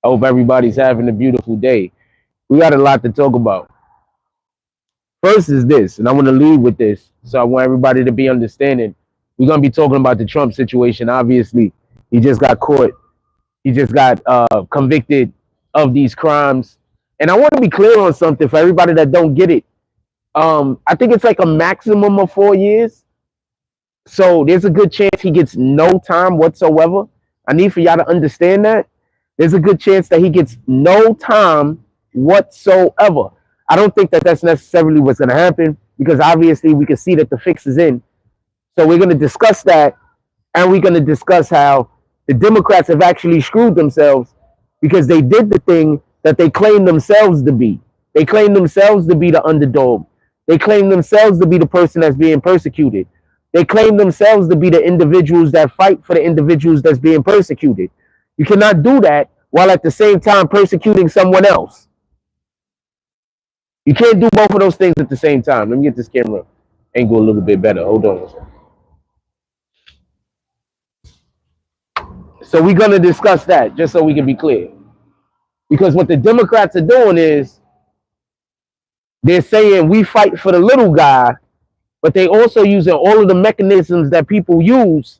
I hope everybody's having a beautiful day. We got a lot to talk about. First is this, and I want to lead with this, so I want everybody to be understanding. We're gonna be talking about the Trump situation. Obviously, he just got caught. He just got convicted of these crimes, and I want to be clear on something for everybody that don't get it. I think it's like a maximum of 4 years, so there's a good chance he gets no time whatsoever. I need for y'all to understand that. There's a good chance that he gets no time whatsoever. I don't think that that's necessarily what's going to happen because obviously we can see that the fix is in. So we're going to discuss that, and we're going to discuss how the Democrats have actually screwed themselves because they did the thing that they claim themselves to be. They claim themselves to be the underdog. They claim themselves to be the person that's being persecuted. They claim themselves to be the individuals that fight for the individuals that's being persecuted. You cannot do that while at the same time persecuting someone else. You can't do both of those things at the same time. Let me get this camera angle a little bit better. Hold on. So we're going to discuss that just so we can be clear. Because what the Democrats are doing is they're saying we fight for the little guy, but they also using all of the mechanisms that people use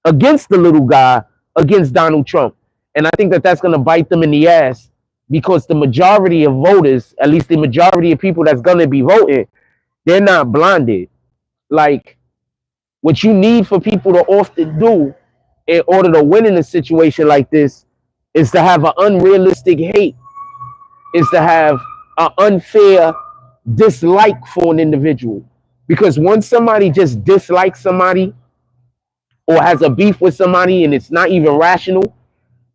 against the little guy, against Donald Trump. And I think that that's going to bite them in the ass because the majority of voters, at least the majority of people that's going to be voting, they're not blinded. Like, what you need for people to often do in order to win in a situation like this is to have an unrealistic hate, is to have an unfair dislike for an individual. Because once somebody just dislikes somebody or has a beef with somebody and it's not even rational,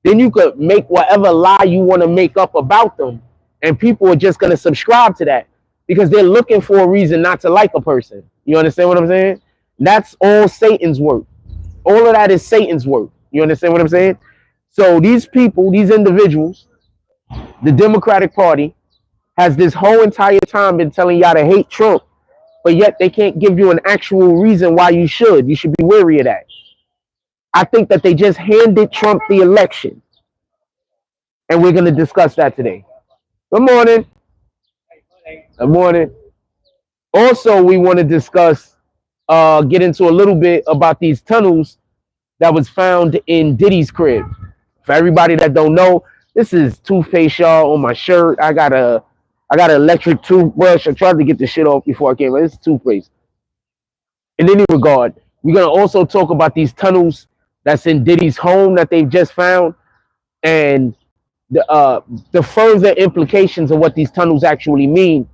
then you could make whatever lie you want to make up about them. And people are just going to subscribe to that because they're looking for a reason not to like a person. You understand what I'm saying? That's all Satan's work. All of that is Satan's work. You understand what I'm saying? So these people, these individuals, the Democratic Party has this whole entire time been telling y'all to hate Trump, but yet they can't give you an actual reason why you should. You should be wary of that. I think that they just handed Trump the election. And we're going to discuss that today. Good morning. Good morning. Also, we want to discuss, get into a little bit about these tunnels that was found in Diddy's crib. For everybody that don't know, this is toothpaste, y'all, on my shirt. I got an electric toothbrush. I tried to get the shit off before I came, but it's toothpaste. In any regard, we're going to also talk about these tunnels that's in Diddy's home that they've just found, and the further implications of what these tunnels actually mean,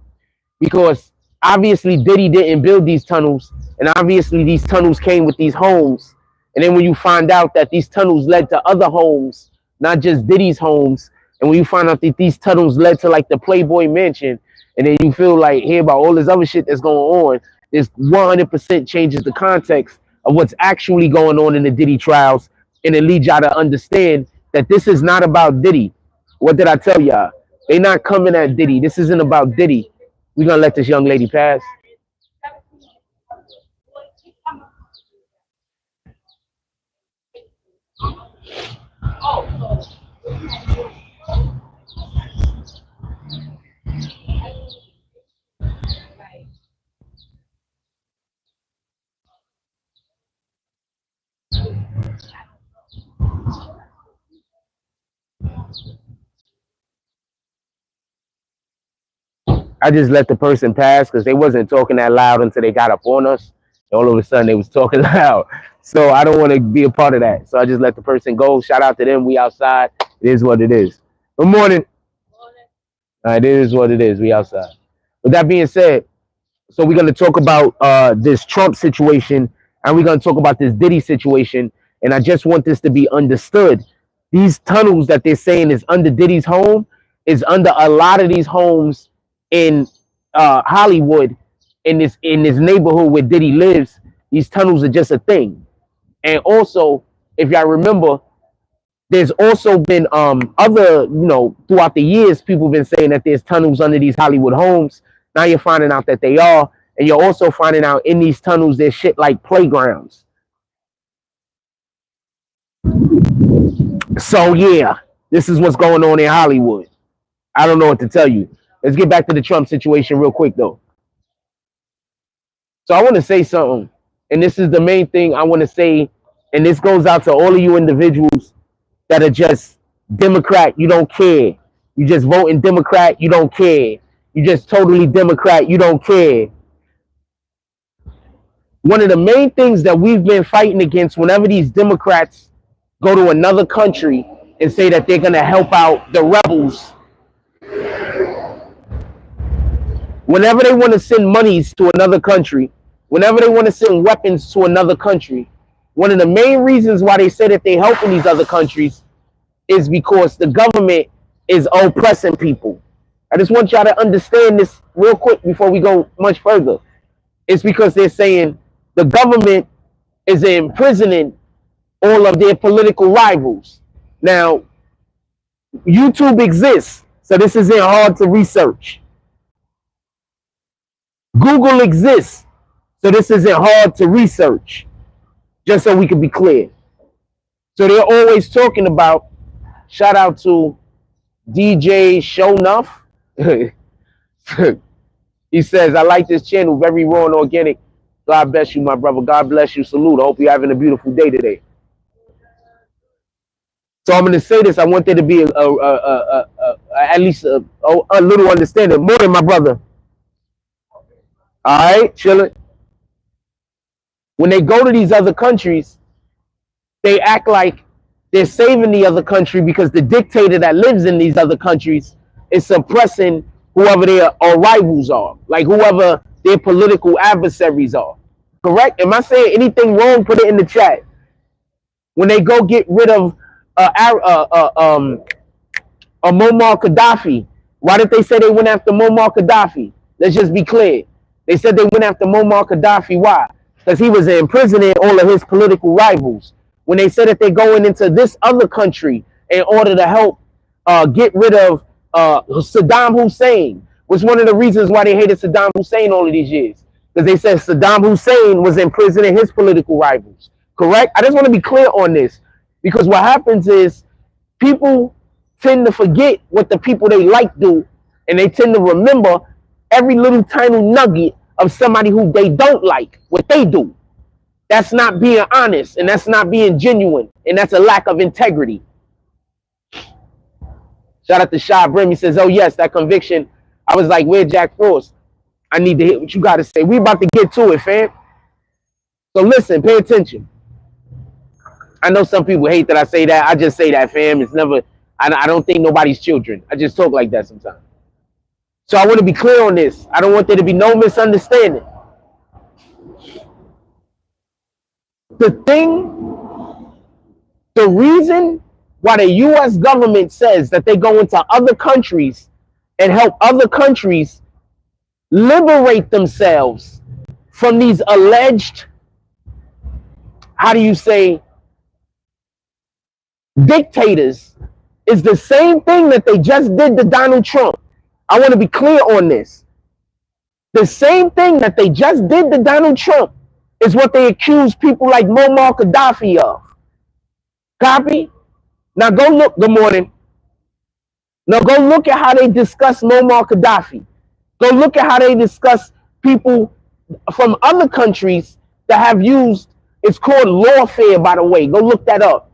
because obviously Diddy didn't build these tunnels, and obviously these tunnels came with these homes, and then when you find out that these tunnels led to other homes, not just Diddy's homes, and when you find out that these tunnels led to like the Playboy Mansion, and then you feel like hear about all this other shit that's going on, this 100% changes the context of what's actually going on in the Diddy trials, and it leads y'all to understand that this is not about Diddy. What did I tell y'all? They not coming at Diddy. This isn't about Diddy. We're gonna let this young lady pass. I just let the person pass because they wasn't talking that loud until they got up on us. All of a sudden they was talking loud. So I don't want to be a part of that. So I just let the person go. Shout out to them. We outside. It is what it is. Good morning. All right, it is what it is. We outside. With that being said, so we're going to talk about this Trump situation, and we're going to talk about this Diddy situation. And I just want this to be understood. These tunnels that they're saying is under Diddy's home is under a lot of these homes in Hollywood, in this neighborhood where Diddy lives. These tunnels are just a thing. And also, if y'all remember, there's also been other, throughout the years, people have been saying that there's tunnels under these Hollywood homes. Now you're finding out that they are, and you're also finding out in these tunnels there's shit like playgrounds. So yeah, This is what's going on in Hollywood. I don't know what to tell you. Let's get back to the Trump situation real quick, though. So I want to say something, and this is the main thing I want to say, and this goes out to all of you individuals that are just Democrat, you don't care. You just voting Democrat, you don't care. You just totally Democrat, you don't care. One of the main things that we've been fighting against whenever these Democrats go to another country and say that they're going to help out the rebels, whenever they want to send monies to another country, whenever they want to send weapons to another country, one of the main reasons why they say that they're helping these other countries is because the government is oppressing people. I just want y'all to understand this real quick before we go much further. It's because they're saying the government is imprisoning all of their political rivals. Now, YouTube exists, so this isn't hard to research. Google exists, so this isn't hard to research, just so we can be clear. So they're always talking about, shout out to DJ Shownuff. He says, I like this channel, very raw and organic. God bless you, my brother. God bless you. Salute. I hope you're having a beautiful day today. So I'm going to say this. I want there to be at least a little understanding. More than my brother. All right, chilling. When they go to these other countries, they act like they're saving the other country because the dictator that lives in these other countries is suppressing whoever their rivals are, like whoever their political adversaries are. Correct? Am I saying anything wrong? Put it in the chat. When they go get rid of Muammar Gaddafi, why did they say they went after Muammar Gaddafi? Let's just be clear. They said they went after Muammar Gaddafi. Why? Because he was imprisoning all of his political rivals. When they said that they're going into this other country in order to help get rid of Saddam Hussein, was one of the reasons why they hated Saddam Hussein all of these years. Because they said Saddam Hussein was imprisoning his political rivals. Correct? I just want to be clear on this. Because what happens is people tend to forget what the people they like do. And they tend to remember every little tiny nugget of somebody who they don't like, what they do. That's not being honest, and that's not being genuine, and that's a lack of integrity. Shout out to Shy Brim. He says, oh yes, that conviction. I was like, where Jack Frost? I need to hear what you got to say. We about to get to it, fam. So listen, pay attention. I know some people hate that I say that. I just say that, fam. It's never, I don't think nobody's children. I just talk like that sometimes. So I want to be clear on this. I don't want there to be no misunderstanding. The reason why the U.S. government says that they go into other countries and help other countries liberate themselves from these alleged, how do you say, dictators, is the same thing that they just did to Donald Trump. I want to be clear on this. The same thing that they just did to Donald Trump is what they accuse people like Muammar Gaddafi of. Copy? Now go look, good morning. Now go look at how they discuss Muammar Gaddafi. Go look at how they discuss people from other countries that have used, it's called lawfare, by the way. Go look that up.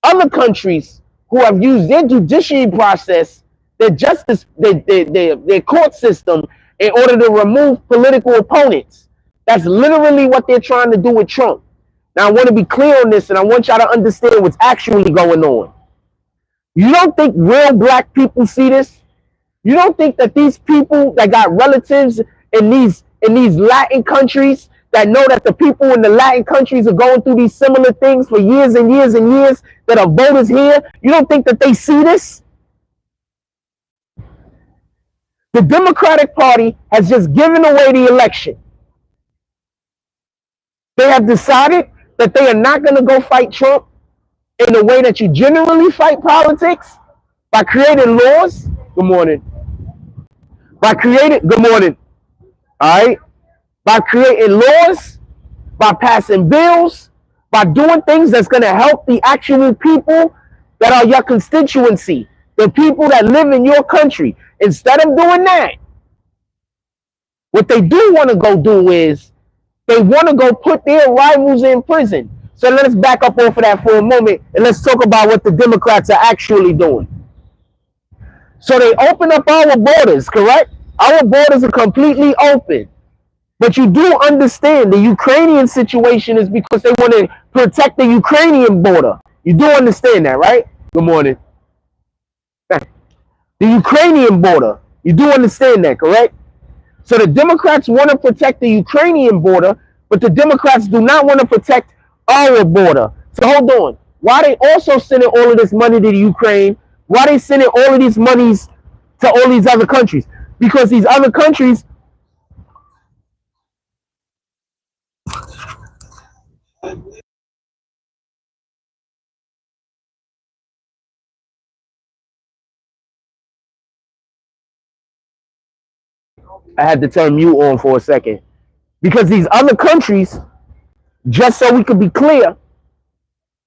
Other countries who have used their judiciary process, their justice, their court system in order to remove political opponents. That's literally what they're trying to do with Trump. Now, I want to be clear on this, and I want y'all to understand what's actually going on. You don't think real black people see this? You don't think that these people that got relatives in these Latin countries that know that the people in the Latin countries are going through these similar things for years and years and years, that are voters here, you don't think that they see this? The Democratic Party has just given away the election. They have decided that they are not going to go fight Trump in the way that you generally fight politics, by creating laws. Good morning. By creating, good morning. All right. By creating laws, by passing bills, by doing things that's going to help the actual people that are your constituency, the people that live in your country. Instead of doing that, what they do want to go do is they want to go put their rivals in prison. So let's back up off of that for a moment and let's talk about what the Democrats are actually doing. So they open up our borders, correct? Our borders are completely open. But you do understand the Ukrainian situation is because they want to protect the Ukrainian border. You do understand that, right? Good morning. The Ukrainian border. You do understand that, correct? So the Democrats want to protect the Ukrainian border, but the Democrats do not want to protect our border. So hold on. Why they also sending all of this money to the Ukraine? Why they sending all of these monies to all these other countries? Because these other countries, I had to turn mute on for a second. Because these other countries, just so we could be clear,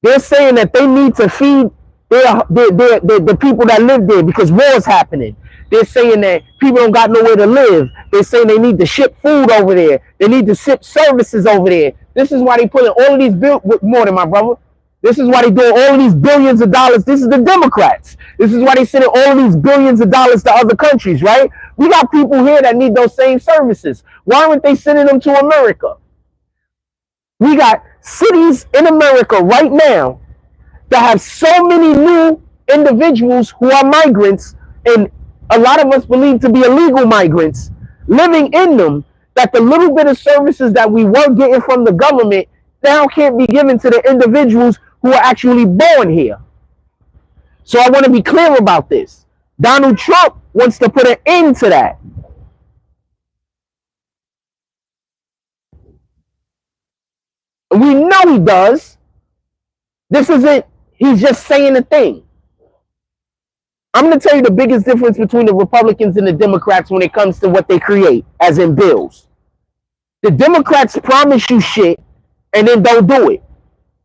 they're saying that they need to feed the people that live there because war is happening. They're saying that people don't got nowhere to live. They're saying they need to ship food over there. They need to ship services over there. This is why they putting all of these more than my brother. This is why they doing all of these billions of dollars. This is the Democrats. This is why they sending all of these billions of dollars to other countries, right? We got people here that need those same services. Why aren't they sending them to America? We got cities in America right now that have so many new individuals who are migrants, and a lot of us believe to be illegal migrants, living in them, that the little bit of services that we were getting from the government now can't be given to the individuals who are actually born here. So I want to be clear about this. Donald Trump wants to put an end to that. We know he does. This isn't, he's just saying a thing. I'm going to tell you the biggest difference between the Republicans and the Democrats when it comes to what they create, as in bills. The Democrats promise you shit and then don't do it.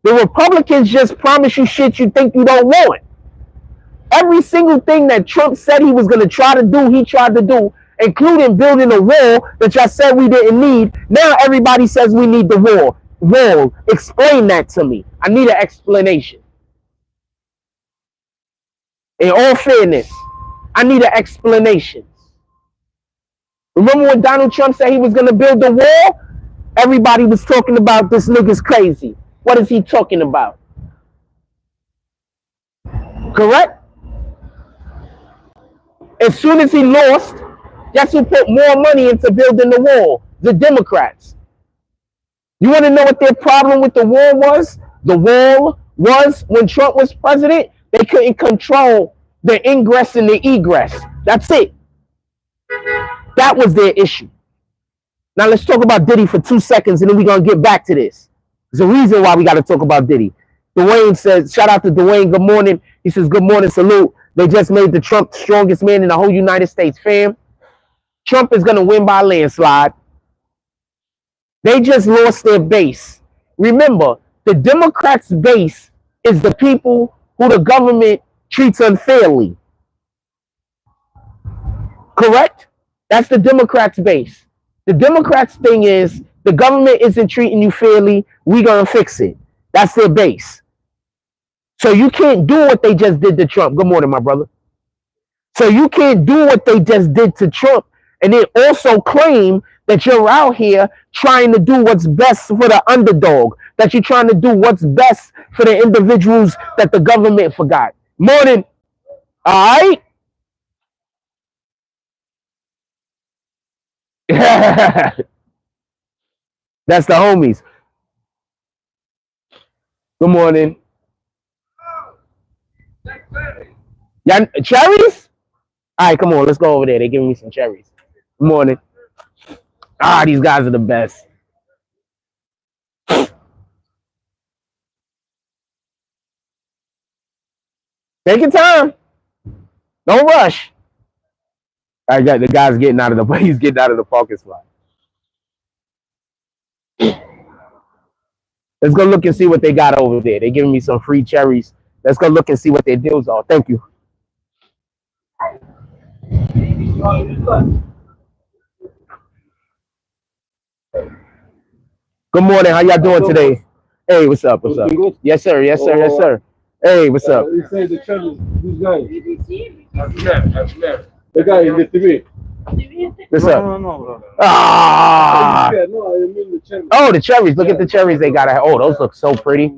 The Republicans just promise you shit you think you don't want. Every single thing that Trump said he was going to try to do, he tried to do, including building a wall that y'all said we didn't need. Now everybody says we need the wall. Wall, explain that to me. I need an explanation. In all fairness, I need an explanation. Remember when Donald Trump said he was going to build the wall? Everybody was talking about this nigga's crazy. What is he talking about? Correct? As soon as he lost, guess who put more money into building the wall? The Democrats. You want to know what their problem with the wall was? The wall was, when Trump was president, they couldn't control the ingress and the egress. That's it. That was their issue. Now let's talk about Diddy for 2 seconds and then we're going to get back to this. There's a reason why we got to talk about Diddy. Dwayne says, shout out to Dwayne, good morning. He says, good morning, salute. They just made the Trump the strongest man in the whole United States, fam. Trump is going to win by a landslide. They just lost their base. Remember, the Democrats' base is the people who the government treats unfairly. Correct? That's the Democrats' base. The Democrats' thing is the government isn't treating you fairly. We're going to fix it. That's their base. So you can't do what they just did to Trump. Good morning, my brother. So you can't do what they just did to Trump and then also claim that you're out here trying to do what's best for the underdog, that you're trying to do what's best for the individuals that the government forgot. Morning. All right? That's the homies. Good morning. Y'all, cherries? All right, come on. Let's go over there. They're giving me some cherries. Good morning. Ah, these guys are the best. Take your time. Don't rush. All right, the guy's getting out of the he's getting out of the parking spot. Let's go look and see what they got over there. They're giving me some free cherries. Let's go look and see what their deals are. Thank you. Good morning. How y'all doing today? Hey, what's up? What's up? Yes, sir. Yes, sir. Yes, sir. Hey, what's up? You say the channel, this guy. The guy in the TV. What's up? No. Ah! No, I mean the cherry. Oh, the cherries. Look at the cherries they got. Oh, those look so pretty.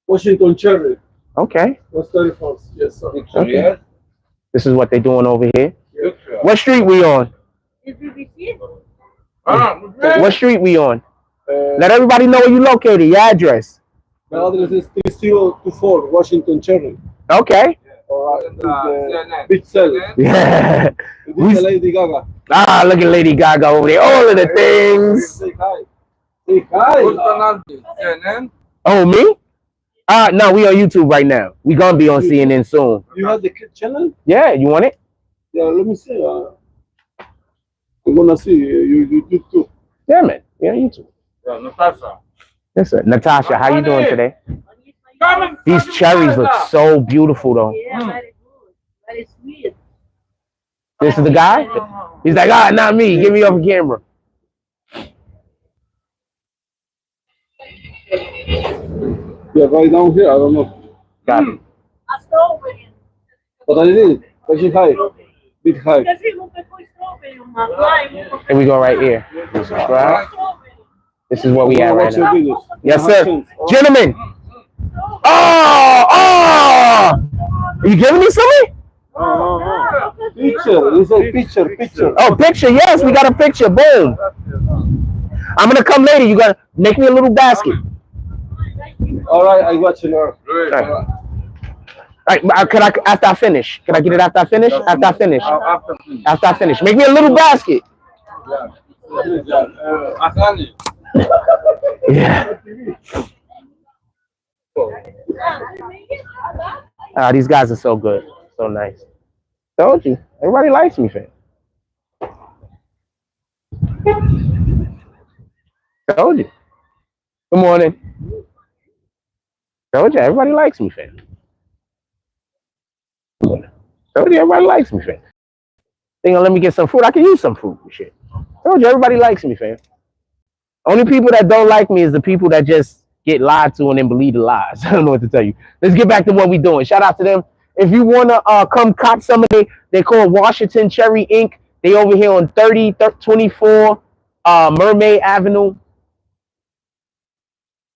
Washington cherry. Okay. What's 31st? Yes, sir. Okay. This is what they're doing over here. What street we on? What street we on? Let everybody know where you located. Your address. My address is 3024 Washington Cherry. Okay. Beatz. Yeah. This Lady Gaga. Ah, look at Lady Gaga over there. All of the things. Say hi. Say hi. Oh, me? No, we on YouTube right now. We gonna be on CNN soon. You have the channel? Yeah, you want it? Yeah, let me see. I'm gonna see you YouTube too. Yeah, man. We on YouTube. Natasha. Yes, sir. Natasha, how you doing today? These cherries look so beautiful, though. Yeah, very good. Very sweet. This is the guy? He's like, not me. Get me off the camera. Yeah, right down here. I don't know. Got it. A strawberry. But I did. But you high. Bit high. Here we go right here. Subscribe. This is what we at right now. Yes, sir. Gentlemen. Oh! Are you giving me something? Picture. It's a picture. Oh, picture. Yes, we got a picture. Boom. I'm going to come later. You got to make me a little basket. All right, I got you now. All right. Can I, after I finish? Can I get it after I finish? After I finish. After I finish. Make me a little basket. Yeah. These guys are so good. So nice. Told you. Everybody likes me, fam. Told you. Good morning. Told you. Everybody likes me, fam. Told you. Everybody likes me, fam. They gonna let me get some fruit. I can use some fruit and shit. Told you. Everybody likes me, fam. Only people that don't like me is the people that just get lied to and then believe the lies. I don't know what to tell you. Let's get back to what we're doing. Shout out to them. If you want to come cop some of they call Washington Cherry Inc. They over here on 24 Mermaid Avenue.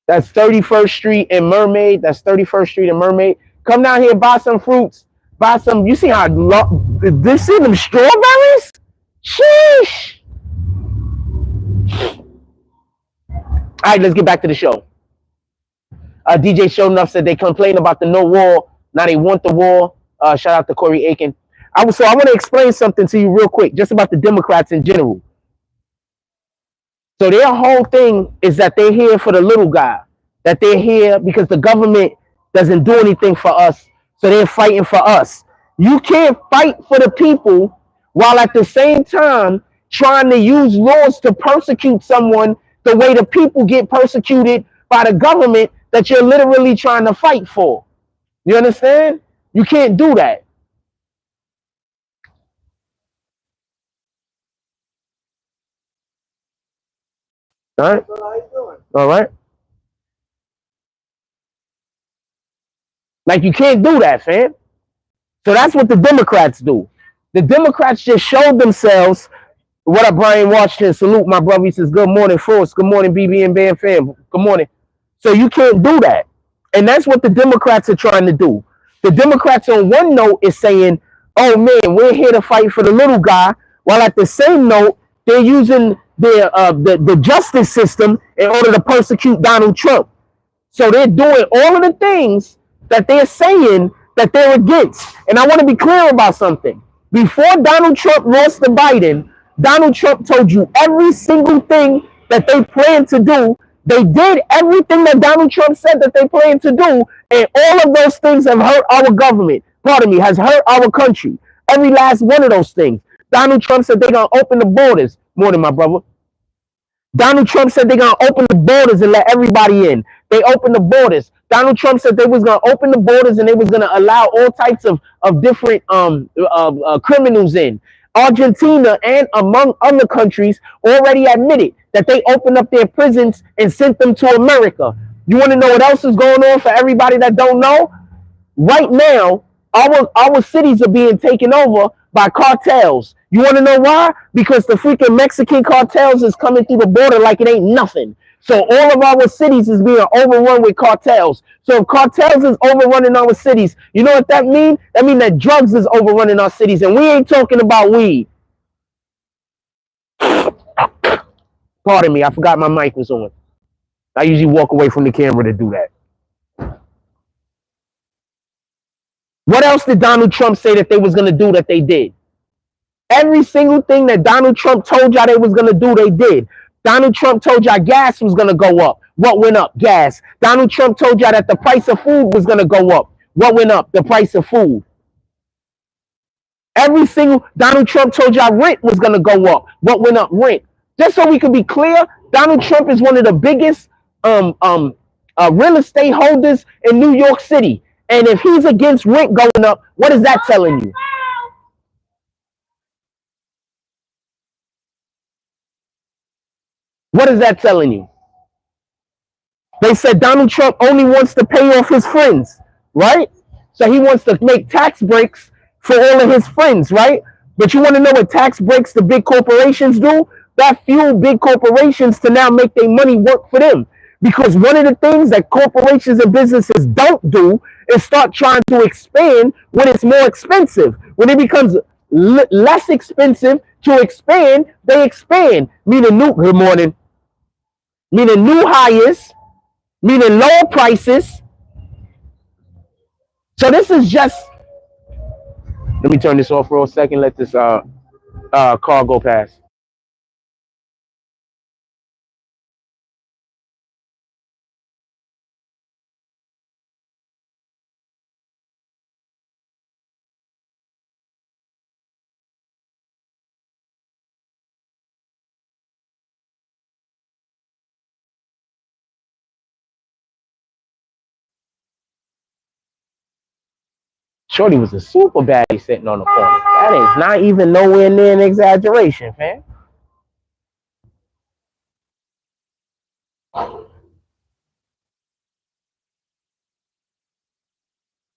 That's 31st Street and Mermaid. That's 31st Street and Mermaid. Come down here, buy some fruits. Buy some. You see how this see them strawberries? Sheesh. All right, let's get back to the show. DJ Show Enough said they complain about the no wall. Now they want the wall. Shout out to Corey Aiken. So I want to explain something to you real quick, just about the Democrats in general. So their whole thing is that they're here for the little guy. That they're here because the government doesn't do anything for us. So they're fighting for us. You can't fight for the people while at the same time trying to use laws to persecute someone the way the people get persecuted by the government that you're literally trying to fight for. You understand? You can't do that. All right. All right. Like, you can't do that, fam. So that's what the Democrats do. The Democrats just showed themselves. What up, Brian Washington? Salute, my brother. He says, good morning, Force. Good morning, BBN Band fam. Good morning. So you can't do that. And that's what the Democrats are trying to do. The Democrats on one note is saying, oh, man, we're here to fight for the little guy. While at the same note, they're using the justice system in order to persecute Donald Trump. So they're doing all of the things that they're saying that they're against. And I want to be clear about something. Before Donald Trump lost to Biden, Donald Trump told you every single thing that they plan to do. They did everything that Donald Trump said that they plan to do. And all of those things have hurt our government. Pardon me, has hurt our country. Every last one of those things. Donald Trump said they're going to open the borders. More than my brother. Donald Trump said they're going to open the borders and let everybody in. They opened the borders. Donald Trump said they was going to open the borders and they was going to allow all types of different criminals in. Argentina and among other countries already admitted that they opened up their prisons and sent them to America. You want to know what else is going on for everybody that don't know? Right now, our cities are being taken over by cartels. You want to know why? Because the freaking Mexican cartels is coming through the border like it ain't nothing. So all of our cities is being overrun with cartels. So if cartels is overrunning our cities, you know what that means? That means that drugs is overrunning our cities, and we ain't talking about weed. Pardon me, I forgot my mic was on. I usually walk away from the camera to do that. What else did Donald Trump say that they was going to do that they did? Every single thing that Donald Trump told y'all they was going to do, they did. Donald Trump told y'all gas was going to go up. What went up? Gas. Donald Trump told y'all that the price of food was going to go up. What went up? The price of food. Every single Donald Trump told y'all rent was going to go up. What went up? Rent. Just so we can be clear, Donald Trump is one of the biggest real estate holders in New York City. And if he's against rent going up, what is that telling you? What is that telling you? They said Donald Trump only wants to pay off his friends, right? So he wants to make tax breaks for all of his friends, right? But you want to know what tax breaks the big corporations do? That fuel big corporations to now make their money work for them. Because one of the things that corporations and businesses don't do is start trying to expand when it's more expensive. When it becomes less expensive to expand, they expand. Meaning good morning. Meaning new hires, meaning lower prices. So this is just, let me turn this off for a second. Let this car go past. Shorty was a super baddie sitting on the corner. That is not even nowhere near an exaggeration, fam.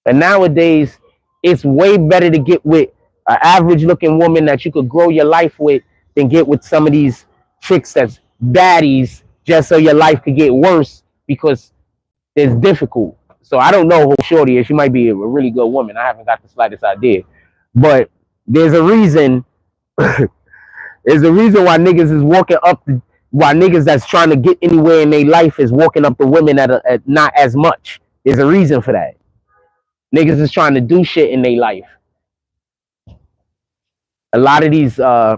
And nowadays, it's way better to get with an average looking woman that you could grow your life with than get with some of these chicks that's baddies just so your life could get worse because it's difficult. So I don't know who Shorty is. She might be a really good woman. I haven't got the slightest idea. But there's a reason. There's a reason why niggas is walking up. Why niggas that's trying to get anywhere in their life is walking up to women at not as much. There's a reason for that. Niggas is trying to do shit in their life. A lot of these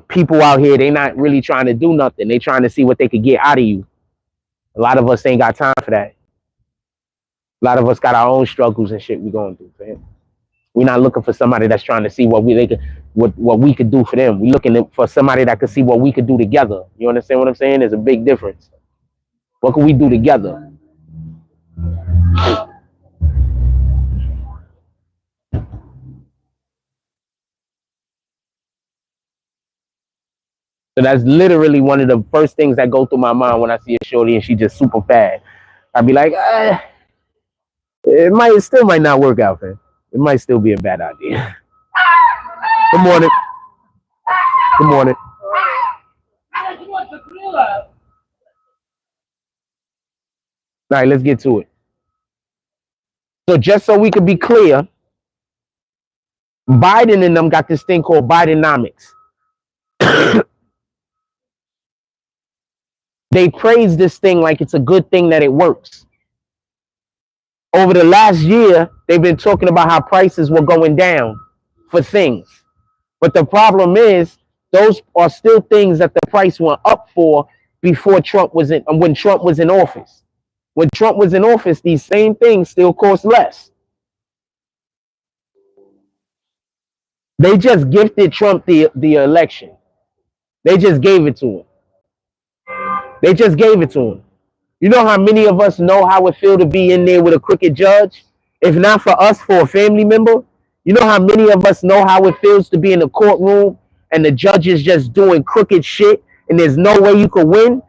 people out here, they not really trying to do nothing. They trying to see what they could get out of you. A lot of us ain't got time for that. A lot of us got our own struggles and shit we going through, fam. We're not looking for somebody that's trying to see what we could do for them. We're looking for somebody that could see what we could do together. You understand what I'm saying? There's a big difference. What can we do together? So that's literally one of the first things that go through my mind when I see a shorty and she just super fat. I'd be like, it still might not work out, man. It might still be a bad idea. Good morning. Good morning. All right, let's get to it. So just so we could be clear, Biden and them got this thing called Bidenomics. They praise this thing like it's a good thing that it works. Over the last year, they've been talking about how prices were going down for things. But the problem is, those are still things that the price went up for before Trump was in, when Trump was in office. When Trump was in office, these same things still cost less. They just gifted Trump the election. They just gave it to him. They just gave it to him. You know how many of us know how it feels to be in there with a crooked judge? If not for us, for a family member. You know how many of us know how it feels to be in the courtroom and the judge is just doing crooked shit and there's no way you could win?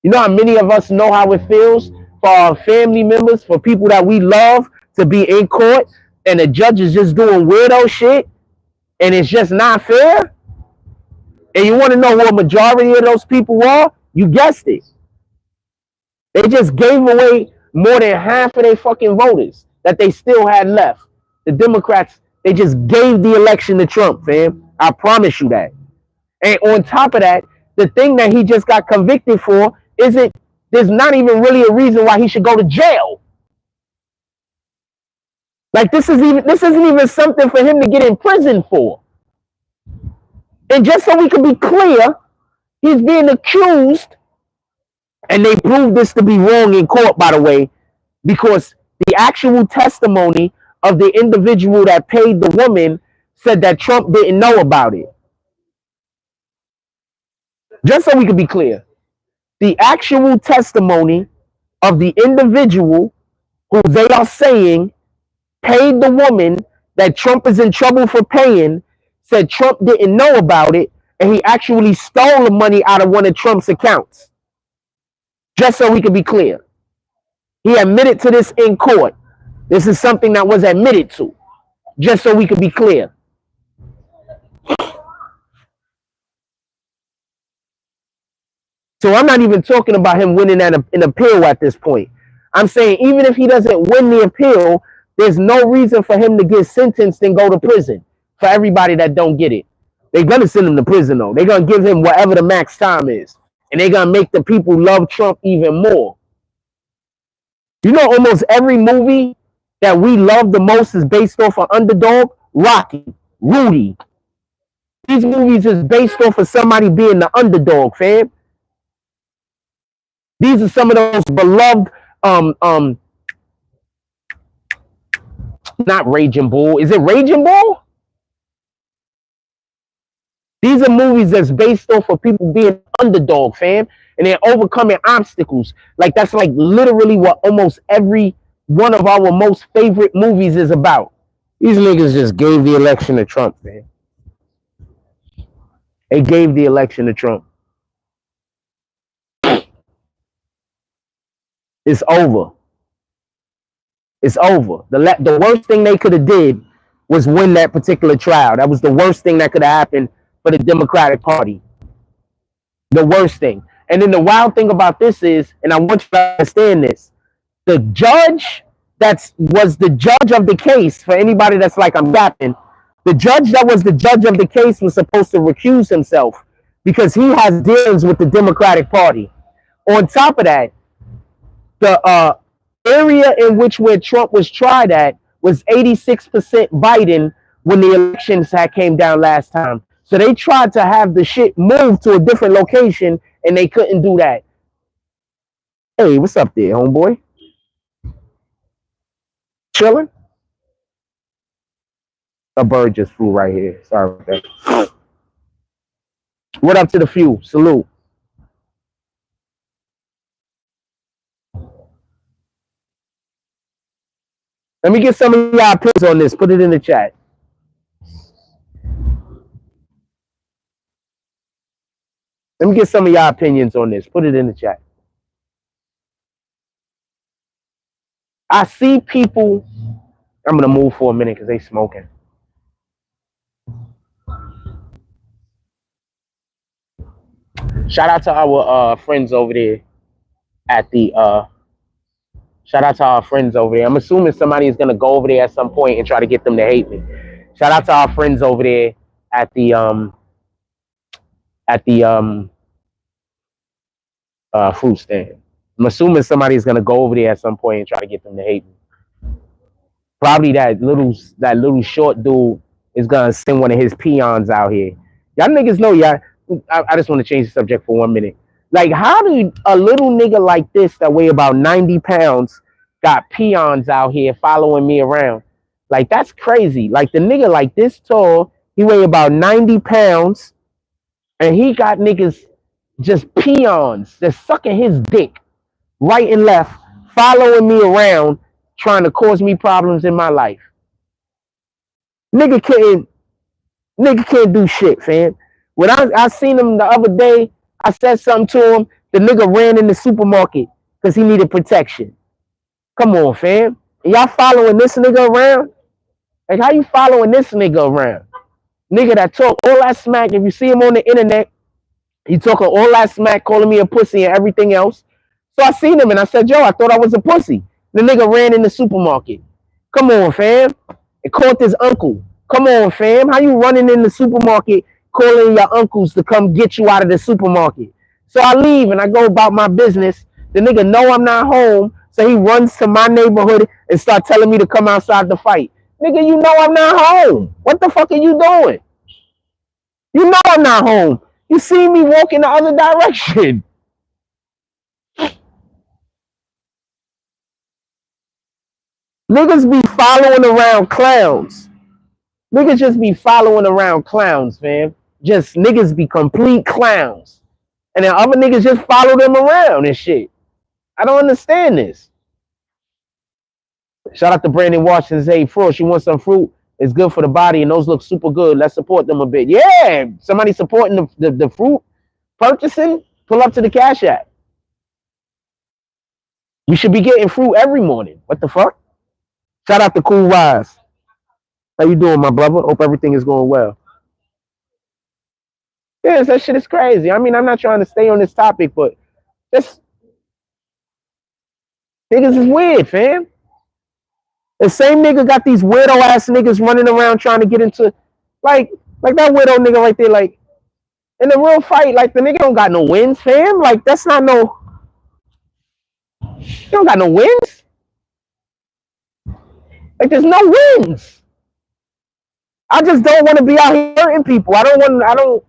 You know how many of us know how it feels for our family members, for people that we love to be in court and the judge is just doing weirdo shit and it's just not fair? And you want to know who a majority of those people are? You guessed it. They just gave away more than half of their fucking voters that they still had left. The Democrats, they just gave the election to Trump, fam. I promise you that. And on top of that, the thing that he just got convicted for isn't, there's not even really a reason why he should go to jail. Like this isn't even something for him to get in prison for. And just so we can be clear, he's being accused, and they proved this to be wrong in court, by the way, because the actual testimony of the individual that paid the woman said that Trump didn't know about it. Just so we can be clear, the actual testimony of the individual who they are saying paid the woman that Trump is in trouble for paying said Trump didn't know about it, and he actually stole the money out of one of Trump's accounts. Just so we can be clear. He admitted to this in court. This is something that was admitted to. Just so we can be clear. So I'm not even talking about him winning an appeal at this point. I'm saying even if he doesn't win the appeal, there's no reason for him to get sentenced and go to prison. For everybody that don't get it, they're gonna send him to prison though. They're gonna give him whatever the max time is, and they're gonna make the people love Trump even more. You know, almost every movie that we love the most is based off an underdog. Rocky, Rudy. These movies is based off of somebody being the underdog, fam. These are some of those beloved, not Raging Bull. Is it Raging Bull? These are movies that's based off of people being underdog, fam, and they're overcoming obstacles. Like that's like literally what almost every one of our most favorite movies is about. These niggas just gave the election to Trump, man. They gave the election to Trump. It's over. It's over. The worst thing they could have did was win that particular trial. That was the worst thing that could have happened for the Democratic Party. The worst thing. And then the wild thing about this is, and I want you to understand this, the judge that was the judge of the case, for anybody that's like, I'm yapping, the judge that was the judge of the case was supposed to recuse himself because he has dealings with the Democratic Party. On top of that, the area in which where Trump was tried at was 86% Biden when the elections had came down last time. So they tried to have the shit moved to a different location and they couldn't do that. Hey, what's up there, homeboy? Chilling? A bird just flew right here. Sorry about that. What up to the few? Salute. Let me get some of y'all opinions on this. Put it in the chat. Let me get some of y'all opinions on this. Put it in the chat. I see people. I'm going to move for a minute because they smoking. Shout out to our friends over there at the shout out to our friends over there. I'm assuming somebody is gonna go over there at some point and try to get them to hate me. Shout out to our friends over there at the fruit stand. I'm assuming somebody is gonna go over there at some point and try to get them to hate me. Probably that little short dude is gonna send one of his peons out here. Y'all niggas know, y'all. I just want to change the subject for 1 minute. Like, how do a little nigga like this that weigh about 90 pounds got peons out here following me around? Like, that's crazy. Like, the nigga like this tall, he weigh about 90 pounds, and he got niggas just peons just sucking his dick right and left, following me around, trying to cause me problems in my life. Nigga can't do shit, fam. When I seen him the other day, I said something to him. The nigga ran in the supermarket because he needed protection. Come on, fam. And y'all following this nigga around? Like, how you following this nigga around? Nigga that talk all that smack. If you see him on the internet, he talking all that smack, calling me a pussy and everything else. So I seen him and I said, yo, I thought I was a pussy. The nigga ran in the supermarket. Come on, fam. And called his uncle. Come on, fam. How you running in the supermarket calling your uncles to come get you out of the supermarket? So I leave and I go about my business. The nigga know I'm not home. So he runs to my neighborhood and start telling me to come outside to fight. Nigga, you know I'm not home. What the fuck are you doing? You know I'm not home. You see me walking the other direction. Niggas be following around clowns. Niggas just be following around clowns, man. Just niggas be complete clowns. And then other niggas just follow them around and shit. I don't understand this. Shout out to Brandon Washington. Hey, fruit. She wants some fruit. It's good for the body and those look super good. Let's support them a bit. Yeah, somebody supporting the fruit purchasing. Pull up to the Cash App. We should be getting fruit every morning. What the fuck? Shout out to Cool Wise. How you doing, my brother? Hope everything is going well. Yes, that shit is crazy. I mean, I'm not trying to stay on this topic, but just niggas is weird, fam. The same nigga got these weirdo ass niggas running around trying to get into like that weirdo nigga right there, like in the real fight, like the nigga don't got no wins, fam. Like that's not no, he don't got no wins. Like there's no wins. I just don't want to be out here hurting people. I don't want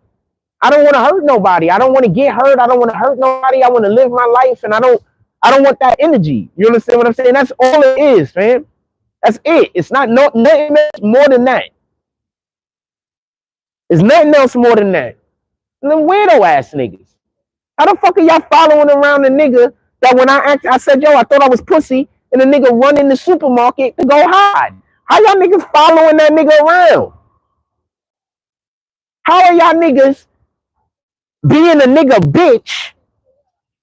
to hurt nobody. I don't want to get hurt. I don't want to hurt nobody. I want to live my life, and I don't want that energy. You understand what I'm saying? That's all it is, fam. That's it. It's not nothing else more than that. It's nothing else more than that. And them weirdo ass niggas. How the fuck are y'all following around a nigga that when I said, yo, I thought I was pussy, and the nigga run in the supermarket to go hide? How y'all niggas following that nigga around? How are y'all niggas being a nigga bitch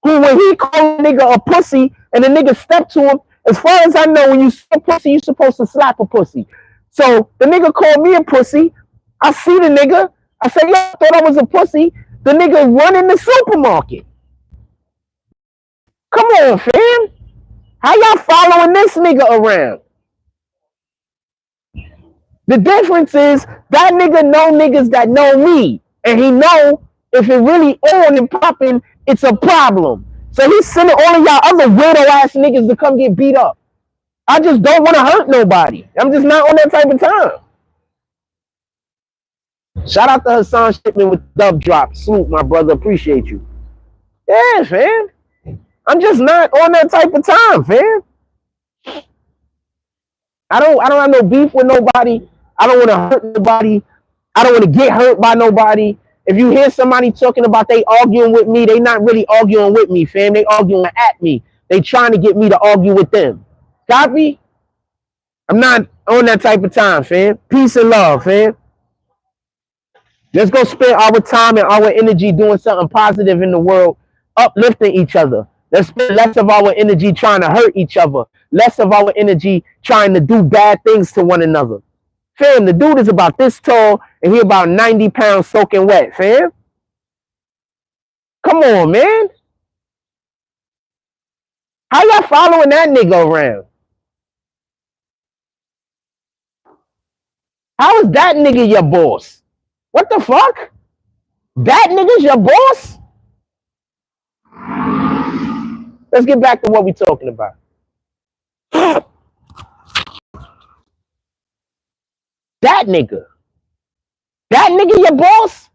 who when he call a nigga a pussy and the nigga step to him, as far as I know, when you see a pussy, you supposed to slap a pussy. So the nigga called me a pussy. I see the nigga. I said, yo, I thought I was a pussy. The nigga run in the supermarket. Come on, fam. How y'all following this nigga around? The difference is that nigga know niggas that know me. And he know if it really on and popping, it's a problem. So he's sending all of y'all other weirdo ass niggas to come get beat up. I just don't want to hurt nobody. I'm just not on that type of time. Shout out to Hassan Shipman with Dub Drop. Salute, my brother. Appreciate you. Yeah, fam. I'm just not on that type of time, fam. I don't have no beef with nobody. I don't want to hurt nobody. I don't want to get hurt by nobody. If you hear somebody talking about they arguing with me, they not really arguing with me, fam. They arguing at me. They trying to get me to argue with them. Copy? I'm not on that type of time, fam. Peace and love, fam. Let's go spend our time and our energy doing something positive in the world, uplifting each other. Let's spend less of our energy trying to hurt each other, less of our energy trying to do bad things to one another. Fam, the dude is about this tall and he about 90 pounds soaking wet, fam. Come on, man. How y'all following that nigga around? How is that nigga your boss? What the fuck? That nigga's your boss? Let's get back to what we're talking about. That nigga. That nigga your boss?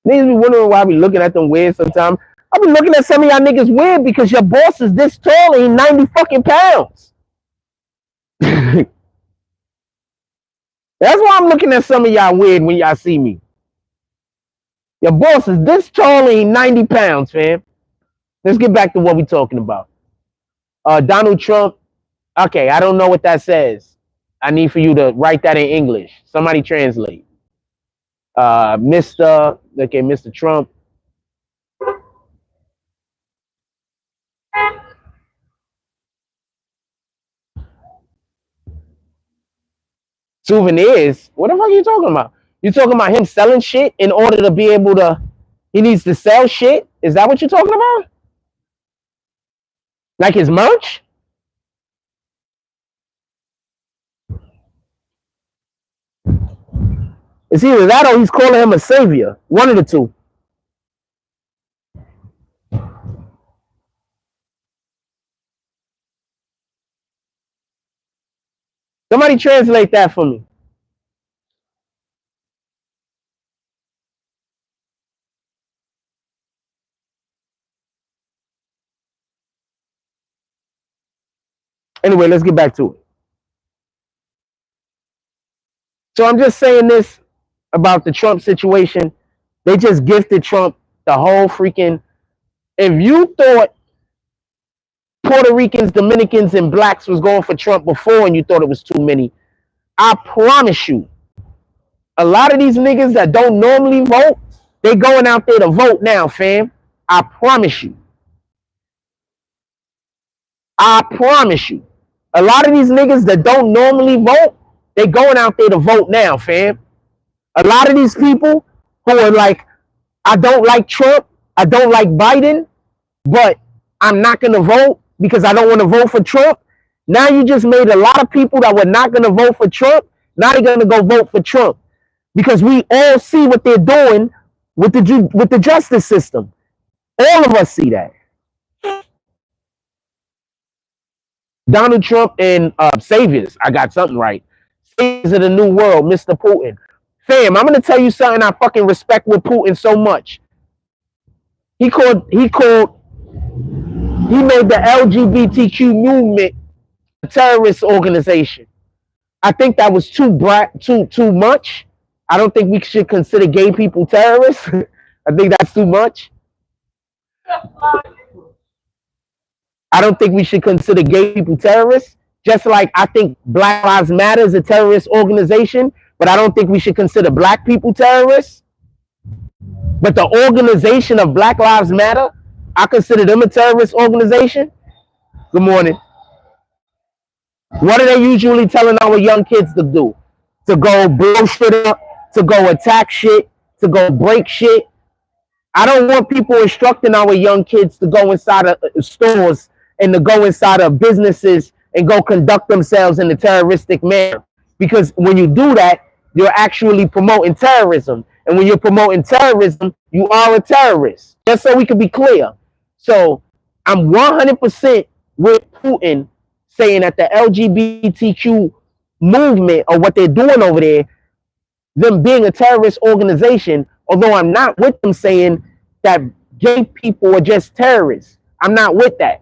Niggas be wondering why I be looking at them weird sometimes. I be looking at some of y'all niggas weird because your boss is this tall and he's 90 fucking pounds. That's why I'm looking at some of y'all weird when y'all see me. Your boss is this tall and 90 pounds, fam. Let's get back to what we're talking about. Donald Trump. Okay, I don't know what that says. I need for you to write that in English. Somebody translate. Mr. Trump. Souvenirs? What the fuck are you talking about? You talking about him selling shit in order to be able to, he needs to sell shit? Is that what you're talking about? Like his merch? It's either that or he's calling him a savior. One of the two. Somebody translate that for me. Anyway, let's get back to it. So I'm just saying this about the Trump situation. They just gifted Trump the whole freaking. If you thought Puerto Ricans, Dominicans, and blacks was going for Trump before and you thought it was too many, I promise you, a lot of these niggas that don't normally vote, they going out there to vote now, fam. I promise you. I promise you. A lot of these niggas that don't normally vote, they going out there to vote now, fam. A lot of these people who are like, I don't like Trump, I don't like Biden, but I'm not going to vote because I don't want to vote for Trump. Now you just made a lot of people that were not going to vote for Trump, now they're going to go vote for Trump. Because we all see what they're doing with the justice system. All of us see that. Donald Trump and saviors, I got something right. Saviors of the new world, Mr. Putin. Fam, I'm gonna tell you something I fucking respect with Putin so much. He made the LGBTQ movement a terrorist organization. I think that was too much. I don't think we should consider gay people terrorists. I think that's too much. I don't think we should consider gay people terrorists. Just like I think Black Lives Matter is a terrorist organization, but I don't think we should consider black people terrorists. But the organization of Black Lives Matter, I consider them a terrorist organization. Good morning. What are they usually telling our young kids to do? To go blow shit up, to go attack shit, to go break shit. I don't want people instructing our young kids to go inside of stores and to go inside of businesses and go conduct themselves in a terroristic manner. Because when you do that, you're actually promoting terrorism. And when you're promoting terrorism, you are a terrorist. Just so we can be clear. So I'm 100% with Putin saying that the LGBTQ movement or what they're doing over there, them being a terrorist organization, although I'm not with them saying that gay people are just terrorists. I'm not with that.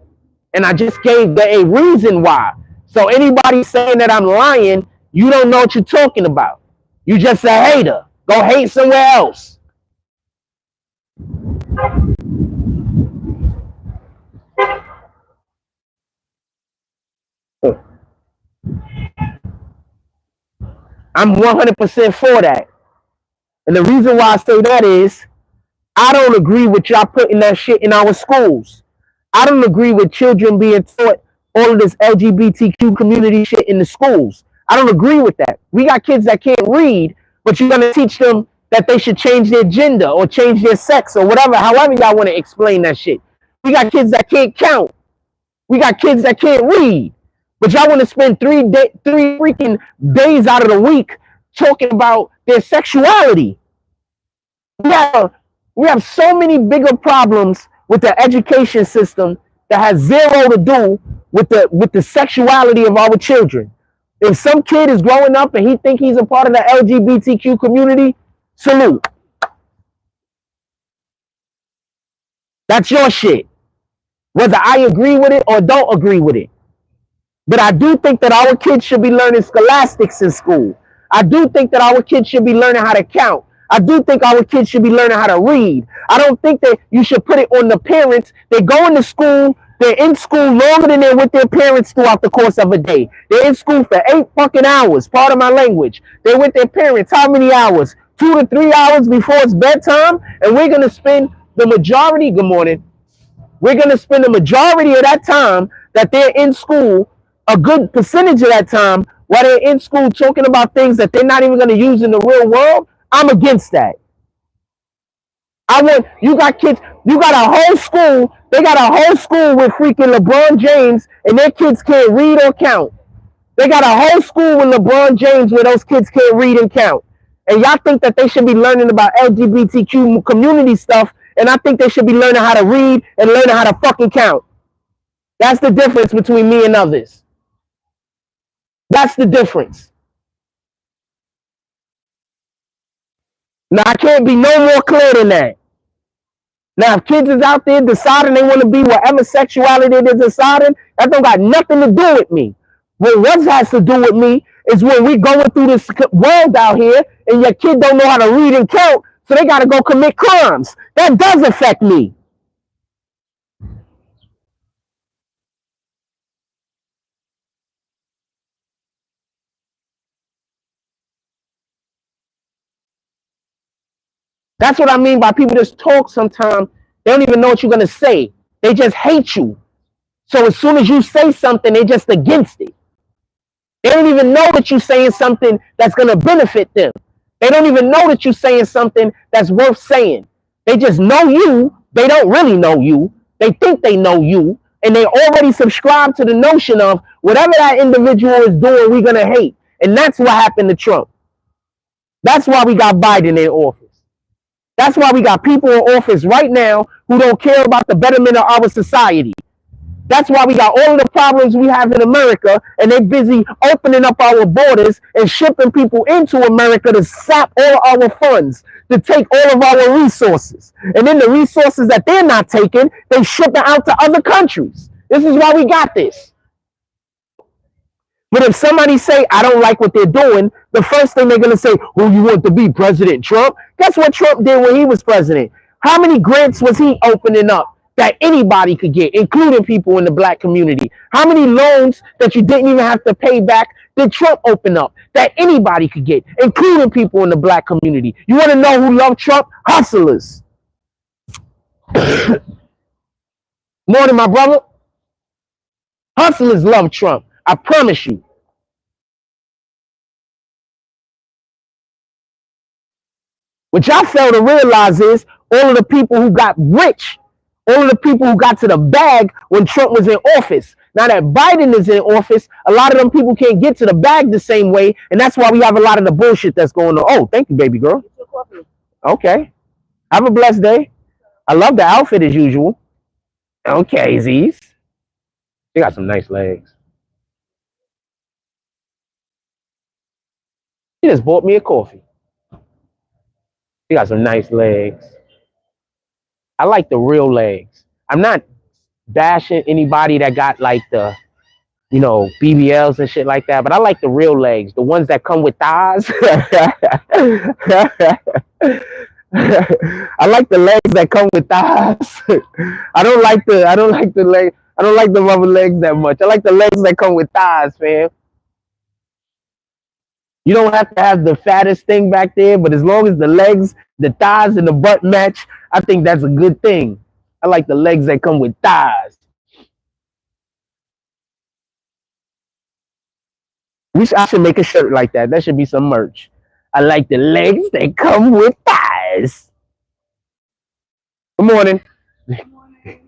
And I just gave a reason why. So anybody saying that I'm lying, you don't know what you're talking about. You just a hater. Go hate somewhere else. I'm 100% for that. And the reason why I say that is I don't agree with y'all putting that shit in our schools. I don't agree with children being taught all of this LGBTQ community shit in the schools. I don't agree with that. We got kids that can't read, but you're going to teach them that they should change their gender or change their sex or whatever, however y'all want to explain that shit. We got kids that can't count. We got kids that can't read. But y'all want to spend three freaking days out of the week talking about their sexuality. We have so many bigger problems with the education system that has zero to do with the sexuality of our children. If some kid is growing up and he think he's a part of the LGBTQ community, salute. That's your shit. Whether I agree with it or don't agree with it. But I do think that our kids should be learning scholastics in school. I do think that our kids should be learning how to count. I do think our kids should be learning how to read. I don't think that you should put it on the parents. They're going to school. They're in school longer than they're with their parents throughout the course of a day. They're in school for 8 fucking hours. Part of my language. They're with their parents. How many hours? 2 to 3 hours before it's bedtime. And we're going to spend the majority, good morning. We're going to spend the majority of that time that they're in school, a good percentage of that time, while they're in school talking about things that they're not even going to use in the real world. I'm against that. You got kids, you got a whole school, they got a whole school with freaking LeBron James and their kids can't read or count. They got a whole school with LeBron James where those kids can't read and count. And y'all think that they should be learning about LGBTQ community stuff, and I think they should be learning how to read and learning how to fucking count. That's the difference between me and others. That's the difference. Now, I can't be no more clear than that. Now, if kids is out there deciding they want to be whatever sexuality they're deciding, that don't got nothing to do with me. What has to do with me is when we going through this world out here and your kid don't know how to read and count, so they got to go commit crimes. That does affect me. That's what I mean by people just talk sometimes. They don't even know what you're going to say. They just hate you. So as soon as you say something, they're just against it. They don't even know that you're saying something that's going to benefit them. They don't even know that you're saying something that's worth saying. They just know you. They don't really know you. They think they know you. And they already subscribe to the notion of whatever that individual is doing, we're going to hate. And that's what happened to Trump. That's why we got Biden in office. That's why we got people in office right now who don't care about the betterment of our society. That's why we got all of the problems we have in America, and they're busy opening up our borders and shipping people into America to sap all our funds, to take all of our resources. And then the resources that they're not taking, they ship it out to other countries. This is why we got this. But if somebody say, I don't like what they're doing, the first thing they're going to say, well, you want to be President Trump? Guess what Trump did when he was president? How many grants was he opening up that anybody could get, including people in the black community? How many loans that you didn't even have to pay back did Trump open up that anybody could get, including people in the black community? You want to know who loved Trump? Hustlers. Morning, my brother. Hustlers love Trump. I promise you. What y'all fail to realize is all of the people who got rich, all of the people who got to the bag when Trump was in office. Now that Biden is in office, a lot of them people can't get to the bag the same way, and that's why we have a lot of the bullshit that's going on. Oh, thank you, baby girl. Okay. Have a blessed day. I love the outfit as usual. Okay, Z's. They got some nice legs. He just bought me a coffee. He got some nice legs. I like the real legs. I'm not bashing anybody that got like the, you know, BBLs and shit like that, but I like the real legs, the ones that come with thighs. I like the legs that come with thighs. I don't like the rubber legs that much. I like the legs that come with thighs, fam. You don't have to have the fattest thing back there, but as long as the legs, the thighs, and the butt match, I think that's a good thing. I like the legs that come with thighs. I should make a shirt like that. That should be some merch. I like the legs that come with thighs. Good morning. Good morning.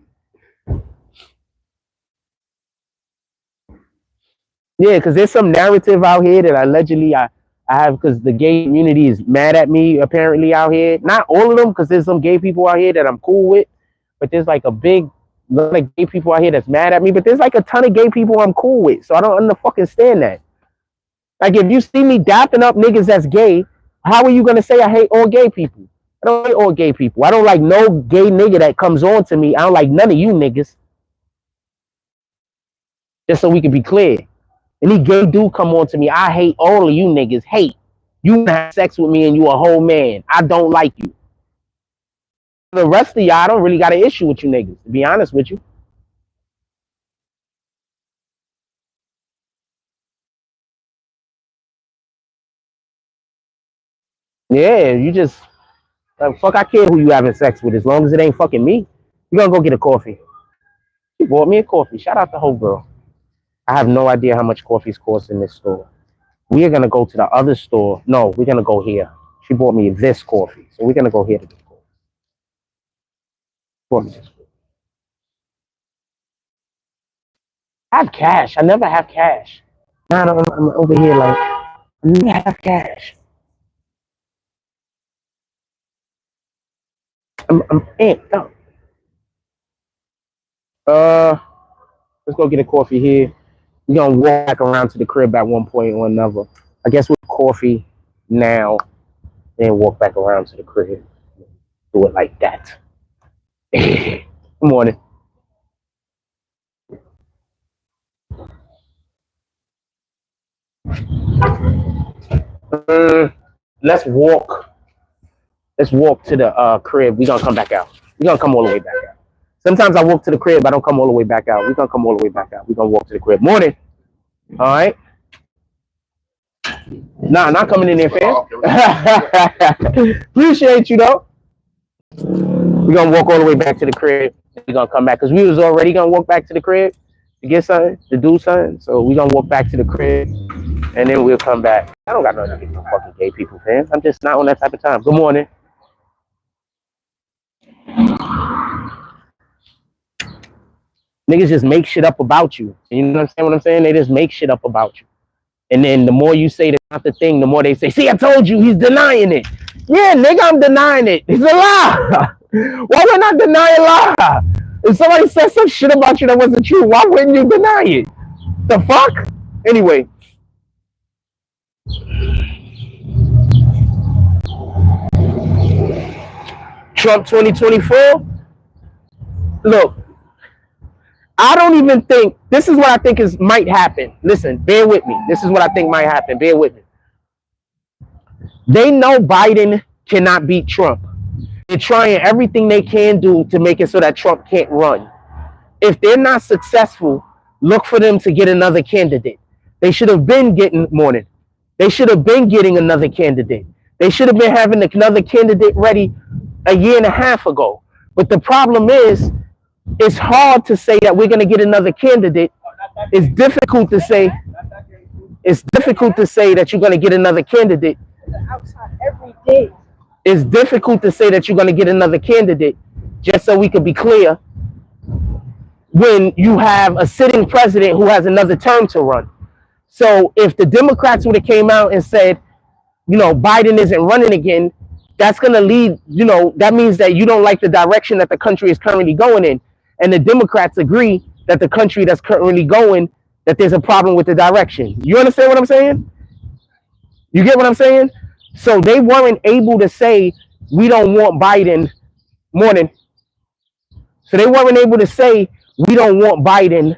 Yeah, because there's some narrative out here that allegedly I have, because the gay community is mad at me apparently out here. Not all of them, because there's some gay people out here that I'm cool with, but there's like a big lot of gay people out here that's mad at me, but there's like a ton of gay people I'm cool with, so I don't understand that. Like, if you see me dapping up niggas that's gay, how are you going to say I hate all gay people? I don't hate all gay people. I don't like no gay nigga that comes on to me. I don't like none of you niggas. Just so we can be clear. Any gay dude come on to me, I hate all of you niggas. Hate. You wanna have sex with me and you a whole man. I don't like you. The rest of y'all, I don't really got an issue with you niggas, to be honest with you. Yeah, you just, fuck, I care who you having sex with as long as it ain't fucking me. You gonna go get a coffee. She bought me a coffee. Shout out to Ho Girl. I have no idea how much coffees cost in this store. We are gonna go to the other store. No, we're gonna go here. She bought me this coffee. So we're gonna go here to get coffee. Bought me this coffee. I have cash. I never have cash. Nah, I'm over here like, I never have cash. I'm amped up. Let's go get a coffee here. We're gonna walk back around to the crib at one point or another. I guess with coffee now, then walk back around to the crib. Do it like that. Good morning. Let's walk. Let's walk to the crib. We're gonna come back out. We're gonna come all the way back out. Sometimes I walk to the crib, I don't come all the way back out. We're gonna come all the way back out. We're gonna walk to the crib. Morning. All right. Nah, not coming in there, fam. Appreciate you though. We're gonna walk all the way back to the crib. We're gonna come back because we was already gonna walk back to the crib to get something, to do something. So we're gonna walk back to the crib and then we'll come back. I don't got nothing to get no fucking gay people, fam. I'm just not on that type of time. Good morning. Niggas just make shit up about you. You know what I'm saying? They just make shit up about you. And then the more you say that's not the thing, the more they say, see, I told you, he's denying it. Yeah, nigga, I'm denying it. It's a lie. Why would I deny a lie? If somebody said some shit about you that wasn't true, why wouldn't you deny it? The fuck? Anyway. Trump 2024? Look, I don't even think, this is what I think might happen. Listen, bear with me. This is what I think might happen. Bear with me. They know Biden cannot beat Trump. They're trying everything they can do to make it so that Trump can't run. If they're not successful, look for them to get another candidate. They should have been getting morning. They should have been getting another candidate. They should have been having another candidate ready a year and a half ago. But the problem is, it's hard to say that we're going to get another candidate. It's difficult to say. It's difficult to say that you're going to get another candidate. Outside every day. It's difficult to say that you're going to get another candidate, just so we could be clear, when you have a sitting president who has another term to run. So if the Democrats would have came out and said, you know, Biden isn't running again, that's going to lead, you know, that means that you don't like the direction that the country is currently going in. And the Democrats agree that the country that's currently going, that there's a problem with the direction. You understand what I'm saying? You get what I'm saying? So they weren't able to say, we don't want Biden. Morning. So they weren't able to say, we don't want Biden.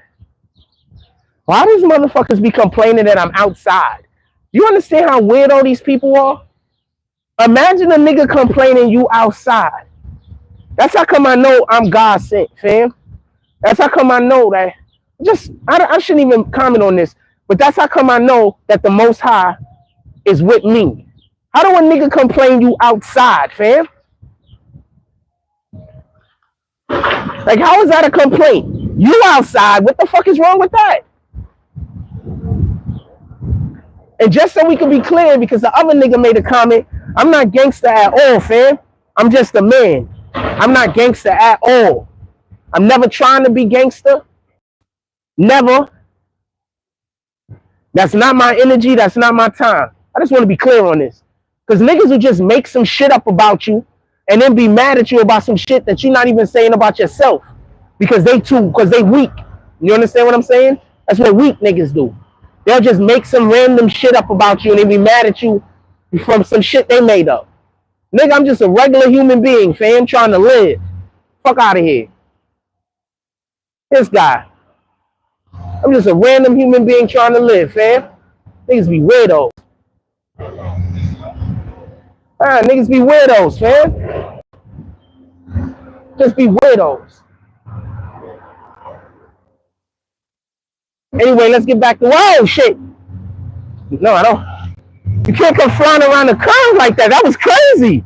Why does motherfuckers be complaining that I'm outside? You understand how weird all these people are? Imagine a nigga complaining you outside. That's how come I know I'm God sent, fam. That's how come I know that. I shouldn't even comment on this, but that's how come I know that the Most High is with me. How do a nigga complain you outside, fam? Like, how is that a complaint? You outside, what the fuck is wrong with that? And just so we can be clear, because the other nigga made a comment, I'm not gangster at all, fam. I'm just a man. I'm not gangster at all. I'm never trying to be gangster. Never. That's not my energy. That's not my time. I just want to be clear on this. Because niggas will just make some shit up about you and then be mad at you about some shit that you're not even saying about yourself. Because they weak. You understand what I'm saying? That's what weak niggas do. They'll just make some random shit up about you and then be mad at you from some shit they made up. Nigga, I'm just a regular human being, fam, trying to live. Fuck out of here. This guy. I'm just a random human being trying to live, fam. Niggas be weirdos. Niggas be weirdos, man. Just be weirdos. Anyway, let's get back to, whoa, shit. No, I don't. You can't come flying around the curve like that. That was crazy.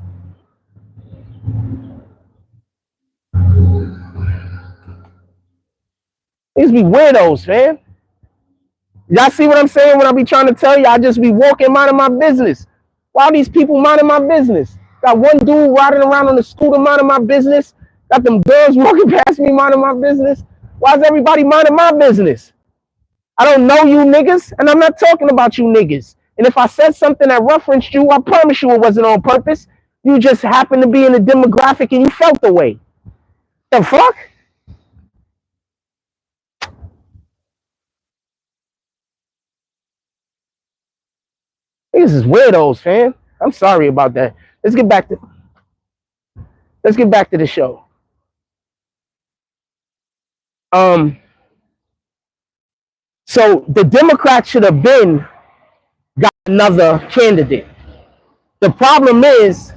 These be weirdos, man. Y'all see what I'm saying when I be trying to tell you? I just be walking, minding my business. Why are these people minding my business? Got one dude riding around on the scooter minding my business. Got them girls walking past me minding my business. Why is everybody minding my business? I don't know you niggas, and I'm not talking about you niggas. And if I said something that referenced you, I promise you it wasn't on purpose. You just happened to be in the demographic and you felt the way. The fuck? Niggas is weirdos, fam. I'm sorry about that. Let's get back to the show. So the Democrats should have been got another candidate. The problem is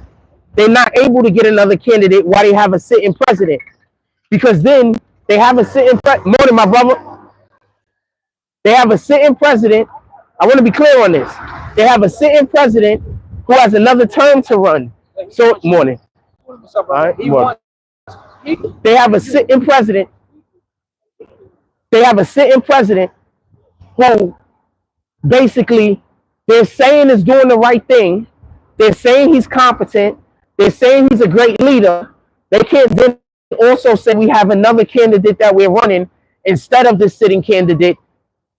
they're not able to get another candidate while they have a sitting president. Because then they have a sitting morning, my brother. They have a sitting president. I want to be clear on this. They have a sitting president who has another term to run. So morning. All right, morning. They have a sitting president. They have a sitting president who basically they're saying is doing the right thing. They're saying he's competent. They're saying he's a great leader. They can't then also say we have another candidate that we're running instead of this sitting candidate,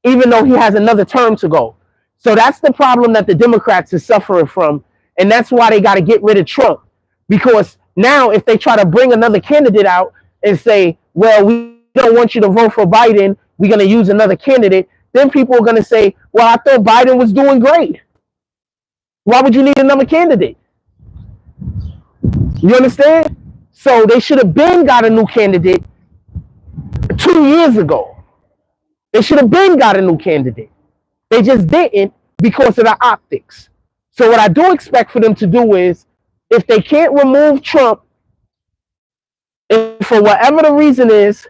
even though he has another term to go. So that's the problem that the Democrats are suffering from. And that's why they got to get rid of Trump. Because now if they try to bring another candidate out and say, well, we don't want you to vote for Biden, we're going to use another candidate, then people are going to say, well, I thought Biden was doing great. Why would you need another candidate? You understand? So they should have been got a new candidate 2 years ago. They should have been got a new candidate. They just didn't because of the optics. So what I do expect for them to do is, if they can't remove Trump, if for whatever the reason is,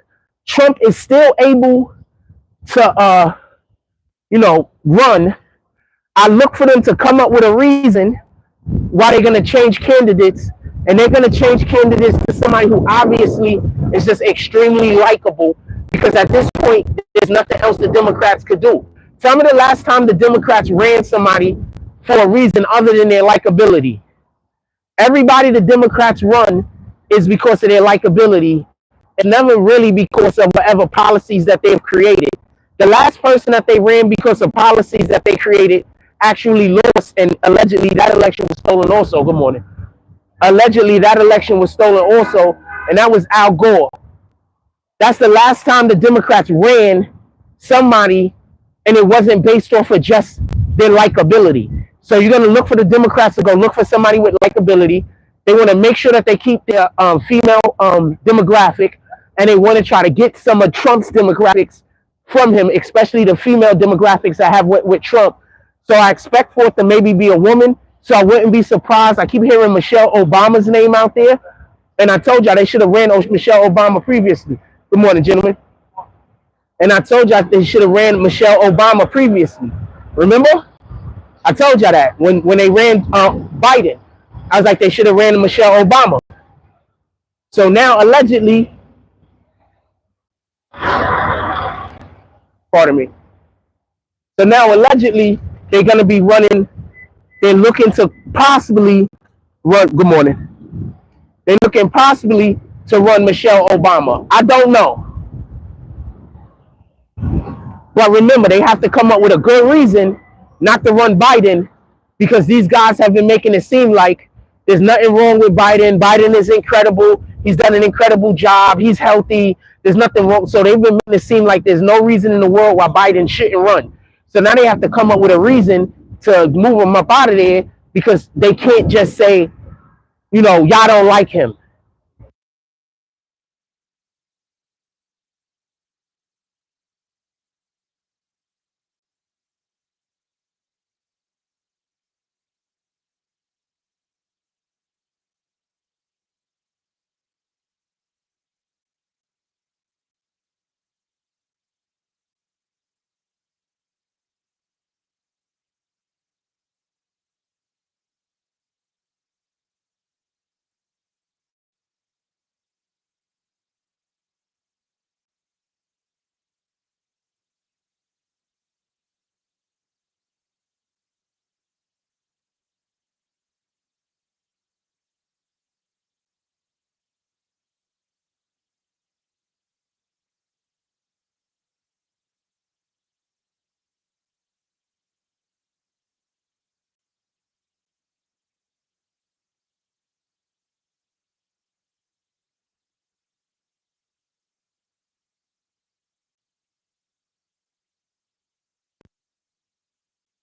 Trump is still able to, run, I look for them to come up with a reason why they're going to change candidates, and they're going to change candidates to somebody who obviously is just extremely likable, because at this point, there's nothing else the Democrats could do. Tell me the last time the Democrats ran somebody for a reason other than their likability. Everybody the Democrats run is because of their likability, and never really because of whatever policies that they've created. The last person that they ran because of policies that they created actually lost, and allegedly that election was stolen also. Good morning. Allegedly that election was stolen also, and that was Al Gore. That's the last time the Democrats ran somebody and it wasn't based off of just their likability. So you're going to look for the Democrats to go look for somebody with likability. They want to make sure that they keep their female demographic, and they want to try to get some of Trump's demographics from him, especially the female demographics that have with Trump. So I expect for it to maybe be a woman. So I wouldn't be surprised. I keep hearing Michelle Obama's name out there. And I told y'all they should have ran Michelle Obama previously. Good morning, gentlemen. And I told y'all they should have ran Michelle Obama previously. Remember? I told y'all that when they ran Biden. I was like, they should have ran Michelle Obama. So now, allegedly, pardon me. So now, allegedly, they're going to be running, they're looking to possibly run, good morning. They're looking possibly to run Michelle Obama. I don't know. But remember, they have to come up with a good reason not to run Biden, because these guys have been making it seem like there's nothing wrong with Biden. Biden is incredible. He's done an incredible job. He's healthy. There's nothing wrong. So they've been making it seem like there's no reason in the world why Biden shouldn't run. So now they have to come up with a reason to move him up out of there, because they can't just say, y'all don't like him.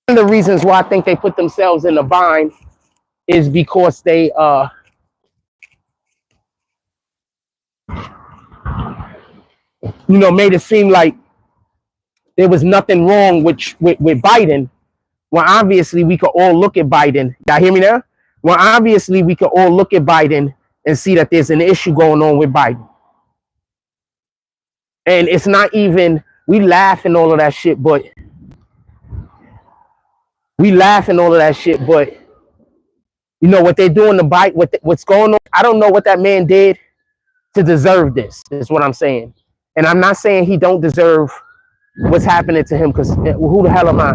of the reasons why I think they put themselves in a bind is because they made it seem like there was nothing wrong with Biden, when obviously we could all look at Biden. Y'all hear me now? When obviously we could all look at Biden and see that there's an issue going on with Biden. And it's not even, we laugh and all of that shit, but what they're doing to Biden, what's going on, I don't know what that man did to deserve this, is what I'm saying. And I'm not saying he don't deserve what's happening to him, because who the hell am I?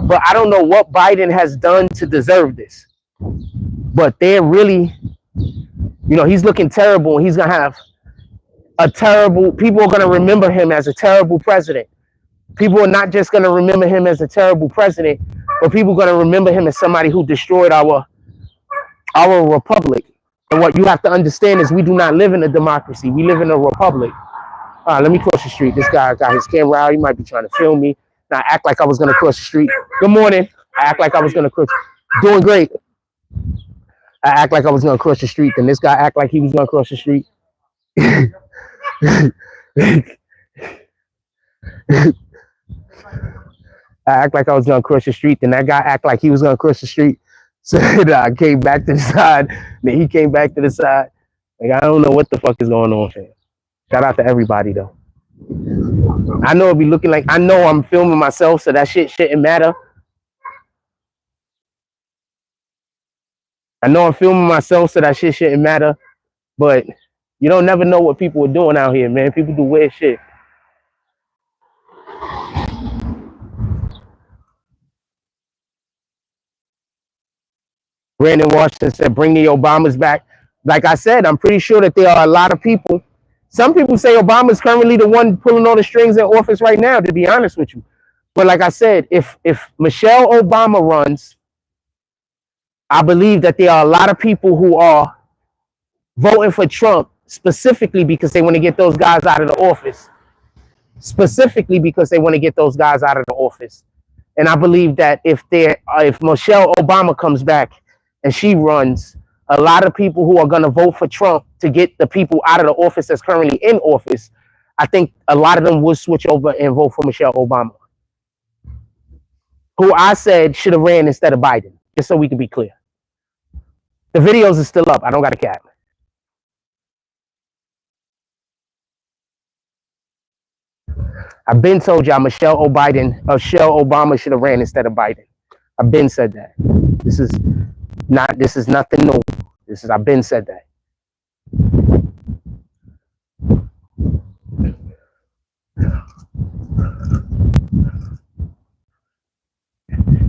But I don't know what Biden has done to deserve this. But they're really, he's looking terrible, and he's going to have people are going to remember him as a terrible president. People are not just going to remember him as a terrible president, but people are going to remember him as somebody who destroyed our republic. And what you have to understand is we do not live in a democracy. We live in a republic. Let me cross the street. This guy got his camera out. He might be trying to film me. Now I act like I was going to cross the street. Good morning. I act like I was going to cross. Doing great. I act like I was going to cross the street. Then this guy act like he was going to cross the street. I act like I was going to cross the street. Then that guy act like he was going to cross the street. So I came back to the side. Then he came back to the side. Like, I don't know what the fuck is going on, fam. Shout out to everybody, though. I know it be looking like, I know I'm filming myself, so that shit shouldn't matter. I know I'm filming myself, so that shit shouldn't matter. But you don't never know what people are doing out here, man. People do weird shit. Brandon Washington said, bring the Obamas back. Like I said, I'm pretty sure that there are a lot of people. Some people say Obama's currently the one pulling all the strings in office right now, to be honest with you. But like I said, if Michelle Obama runs, I believe that there are a lot of people who are voting for Trump specifically because they want to get those guys out of the office. And I believe that if Michelle Obama comes back and she runs, a lot of people who are going to vote for Trump to get the people out of the office that's currently in office, I think a lot of them will switch over and vote for Michelle Obama, who I said should have ran instead of Biden, just so we can be clear. The videos are still up. I don't got a cap. I've been told y'all Michelle Obama should have ran instead of Biden. I've been said that. This is nothing new. I've been said that.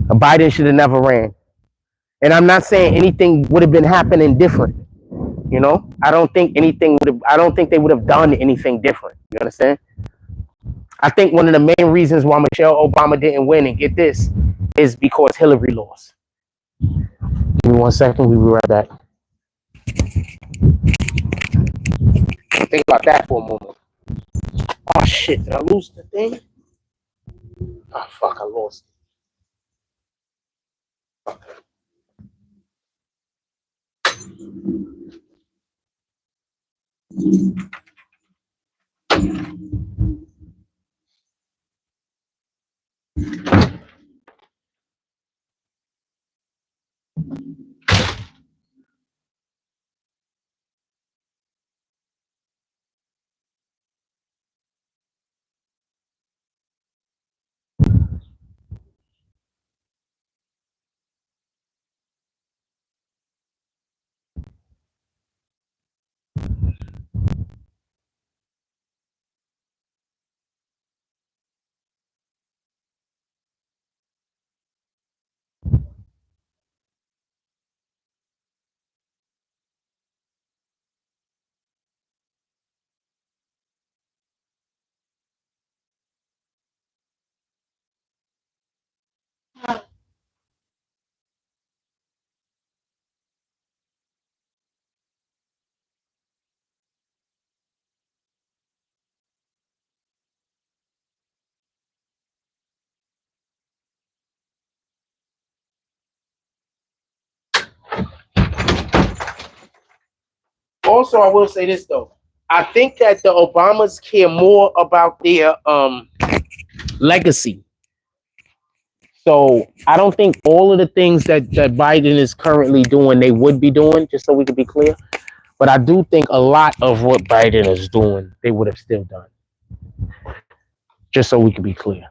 Biden should have never ran. And I'm not saying anything would have been happening different. I don't think they would have done anything different. You understand? I think one of the main reasons why Michelle Obama didn't win, and get this, is because Hillary lost. Give me 1 second. We'll be right back. Think about that for a moment. Oh, shit. Did I lose the thing? Oh, fuck. I lost it. Also, I will say this though. I think that the Obamas care more about their legacy. So I don't think all of the things that Biden is currently doing, they would be doing, just so we can be clear. But I do think a lot of what Biden is doing, they would have still done, just so we can be clear.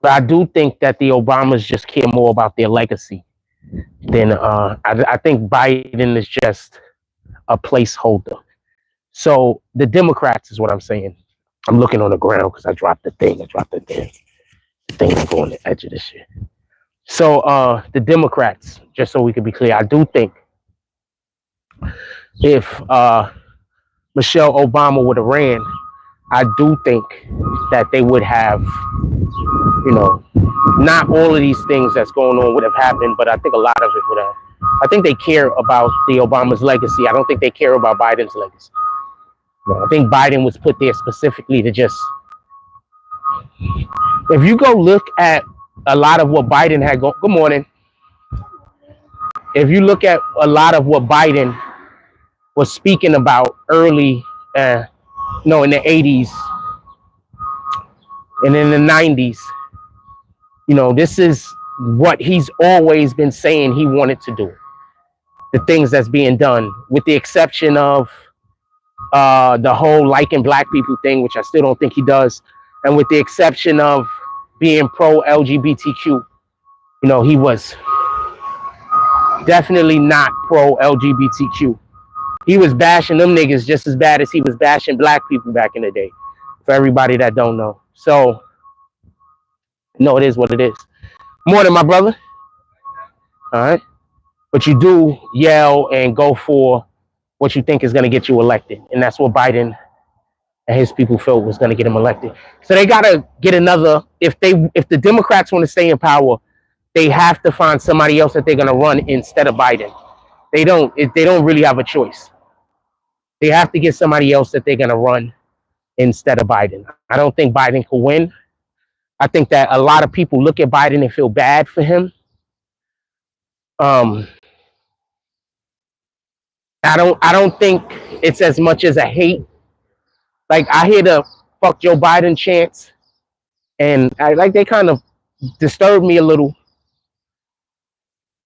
But I do think that the Obamas just care more about their legacy than I think Biden is just a placeholder. So the Democrats is what I'm saying. I'm looking on the ground because I dropped the thing. The thing is on the edge of this shit. So the Democrats, just so we can be clear, I do think if Michelle Obama would have ran, I do think that they would have, not all of these things that's going on would have happened, but I think a lot of it would have. I think they care about the Obama's legacy. I don't think they care about Biden's legacy. No, I think Biden was put there specifically to just, if you go look at a lot of what Biden had good morning. If you look at a lot of what Biden was speaking about early, in the 80s and in the 90s, this is what he's always been saying he wanted to do. The things that's being done, with the exception of the whole liking black people thing, which I still don't think he does. And with the exception of being pro LGBTQ, he was definitely not pro LGBTQ. He was bashing them niggas just as bad as he was bashing black people back in the day, for everybody that don't know. So, no, it is what it is. More than my brother. All right. But you do yell and go for what you think is going to get you elected. And that's what Biden and his people felt was going to get him elected. So they got to get another, if the Democrats want to stay in power, they have to find somebody else that they're going to run instead of Biden. They don't really have a choice. They have to get somebody else that they're going to run instead of Biden. I don't think Biden could win. I think that a lot of people look at Biden and feel bad for him. I don't think it's as much as a hate. Like, I hear the fuck Joe Biden chants, and they kind of disturb me a little,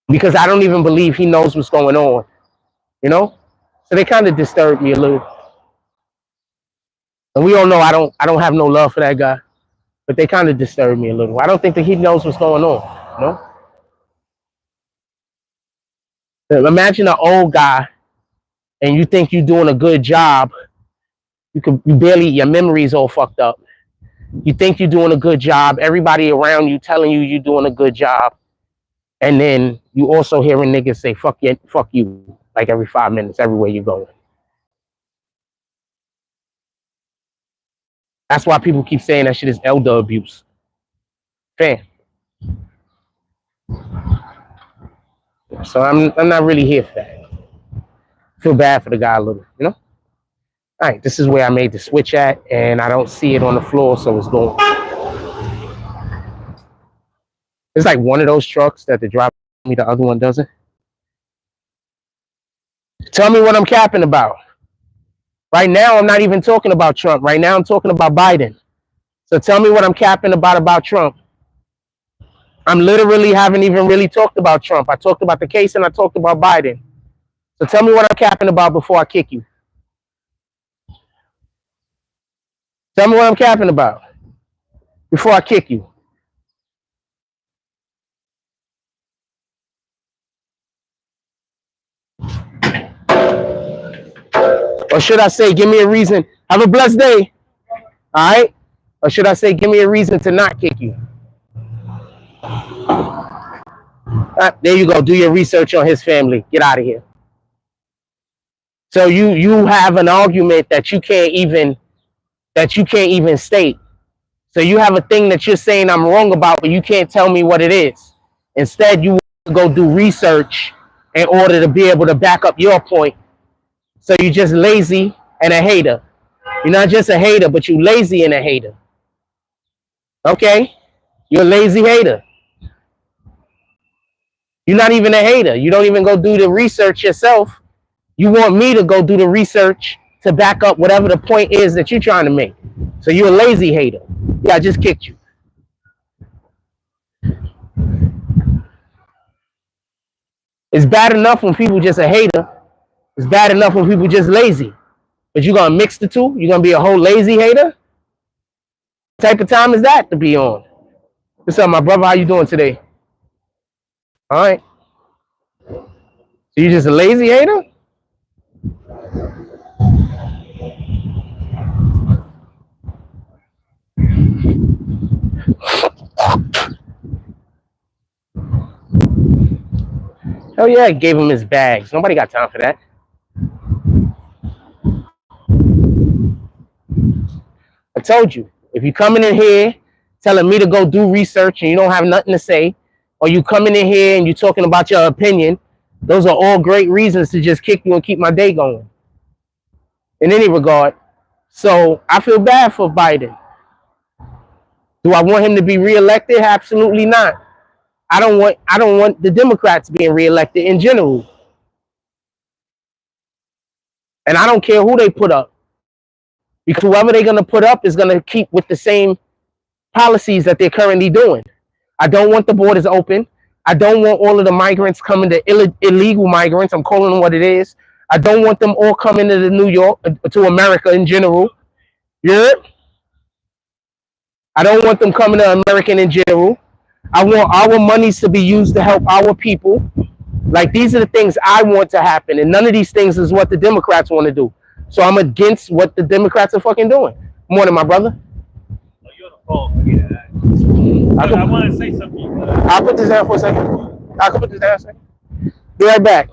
because I don't even believe he knows what's going on, So they kind of disturb me a little. And we all know I don't have no love for that guy, but they kind of disturb me a little. I don't think that he knows what's going on, Imagine an old guy, and you think you're doing a good job. Your memory's all fucked up. You think you're doing a good job. Everybody around you telling you you're doing a good job. And then you also hearing niggas say, fuck you, like every 5 minutes, everywhere you go. That's why people keep saying that shit is elder abuse. Fam. So I'm not really here for that. I feel bad for the guy a little, All right, this is where I made the switch at, and I don't see it on the floor, so it's going. It's like one of those trucks that the driver me, the other one doesn't. Tell me what I'm capping about. Right now, I'm not even talking about Trump. Right now, I'm talking about Biden. So tell me what I'm capping about Trump. I'm literally haven't even really talked about Trump. I talked about the case and I talked about Biden. So tell me what I'm capping about before I kick you. Tell me what I'm capping about before I kick you. Or should I say, give me a reason. Have a blessed day. All right? Or should I say, give me a reason to not kick you? There you go. Do your research on his family. Get out of here. So you have an argument that you can't even state. So you have a thing that you're saying I'm wrong about, but you can't tell me what it is. Instead, you go do research in order to be able to back up your point. So you're just lazy and a hater. You're not just a hater, but you're lazy and a hater. Okay? You're a lazy hater. You're not even a hater. You don't even go do the research yourself. You want me to go do the research to back up whatever the point is that you're trying to make. So you're a lazy hater. Yeah, I just kicked you. It's bad enough when people just a hater. It's bad enough when people just lazy. But you're gonna mix the two? You're gonna be a whole lazy hater? What type of time is that to be on? What's up, my brother? How you doing today? All right. So you just a lazy hater? Hell yeah, I gave him his bags. Nobody got time for that. I told you, if you coming in here telling me to go do research and you don't have nothing to say, or you coming in here and you talking about your opinion, those are all great reasons to just kick you and keep my day going. In any regard. So I feel bad for Biden. Do I want him to be reelected? Absolutely not. I don't want the Democrats being reelected in general. And I don't care who they put up. Because whoever they're gonna put up is gonna keep with the same policies that they're currently doing. I don't want the borders open. I don't want all of the migrants coming to illegal migrants. I'm calling them what it is. I don't want them all coming to New York, to America in general. Yeah. I don't want them coming to America in general. I want our monies to be used to help our people. Like, these are the things I want to happen, and none of these things is what the Democrats want to do. So I'm against what the Democrats are fucking doing. Morning, my brother. Oh, you're on the phone. I want to say something. I'll put this down for a second. I can put this down a second. Be right back.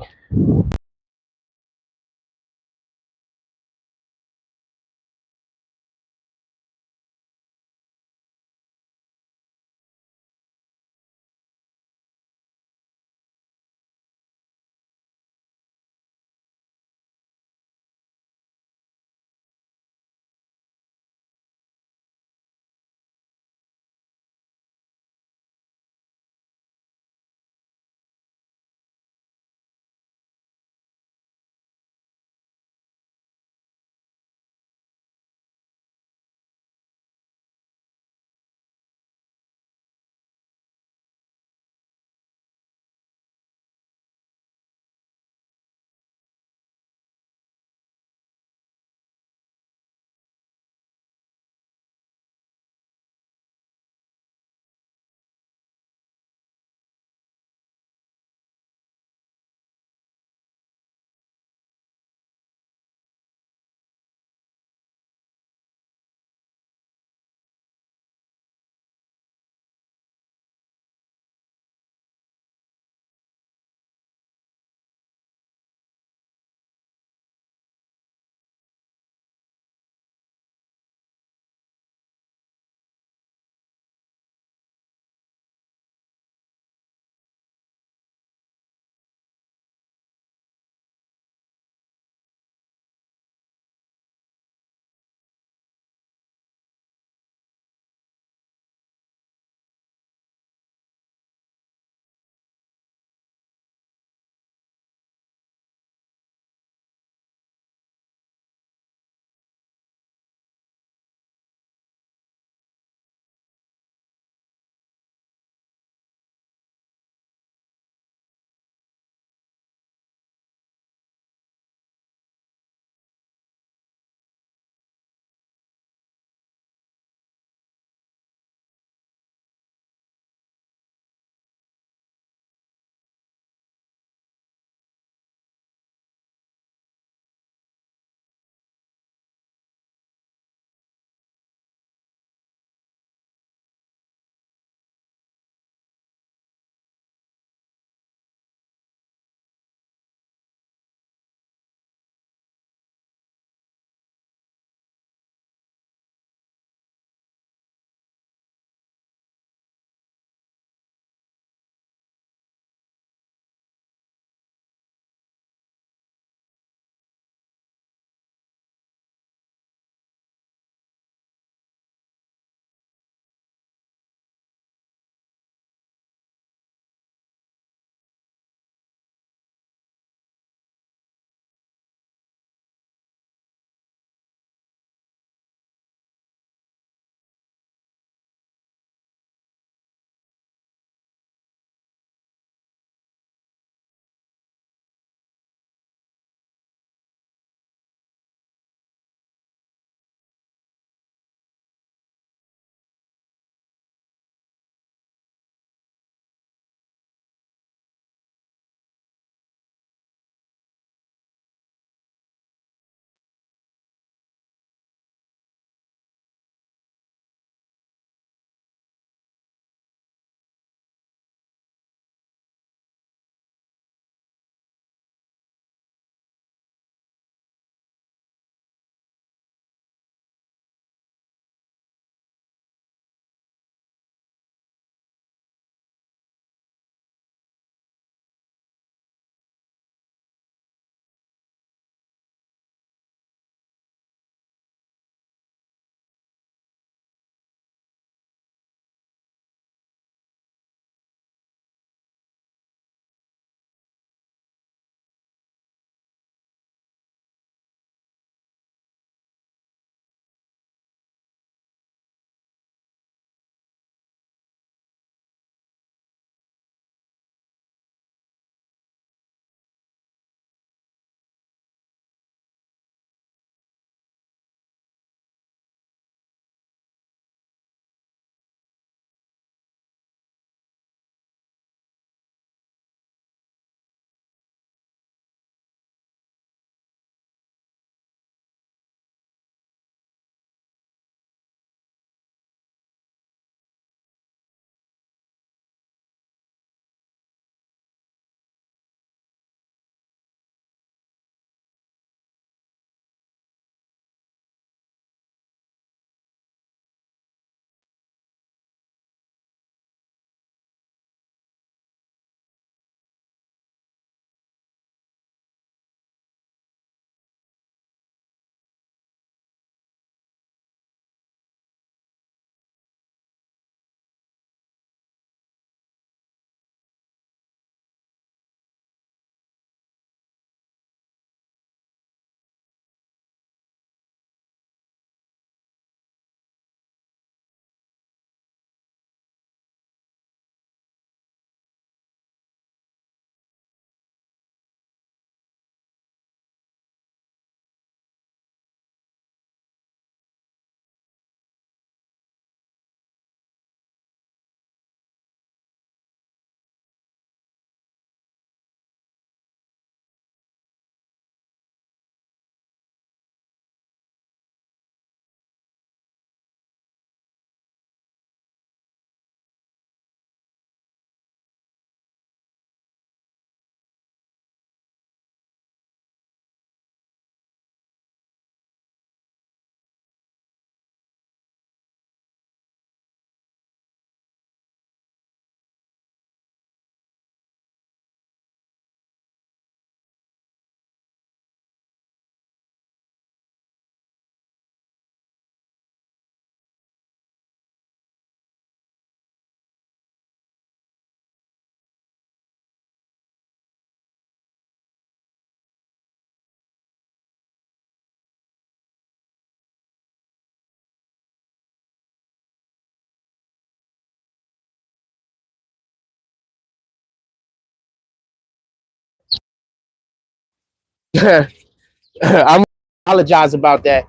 I apologize about that.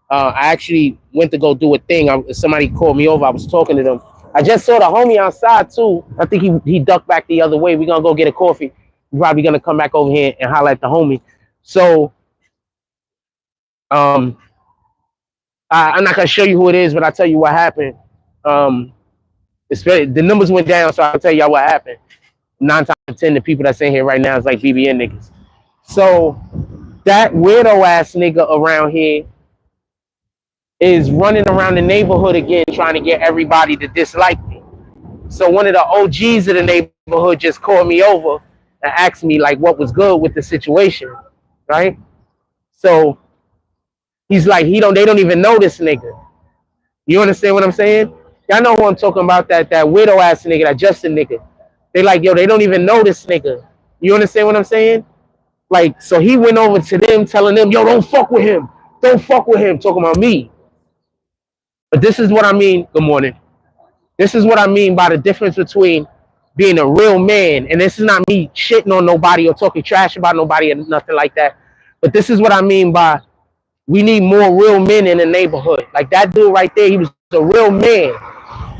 I actually went to go do a thing. Somebody called me over. I was talking to them. I just saw the homie outside too. I think he ducked back the other way. We're gonna go get a coffee. We're probably gonna come back over here and holler at the homie. So I'm not gonna show you who it is, but I'll tell you what happened. The numbers went down, so I'll tell y'all what happened. 9 times out of 10, the people that's in here right now is like BBN niggas. So that weirdo ass nigga around here is running around the neighborhood again, trying to get everybody to dislike me. So one of the OGs of the neighborhood just called me over and asked me like what was good with the situation, right? So he's like, they don't even know this nigga. You understand what I'm saying? Y'all know who I'm talking about, that widow ass nigga, that Justin nigga. They like, yo, they don't even know this nigga. You understand what I'm saying? Like, so he went over to them telling them, yo, don't fuck with him. Don't fuck with him, talking about me. But this is what I mean, good morning. This is what I mean by the difference between being a real man, and this is not me shitting on nobody or talking trash about nobody or nothing like that. But this is what I mean by we need more real men in the neighborhood. Like that dude right there, he was a real man.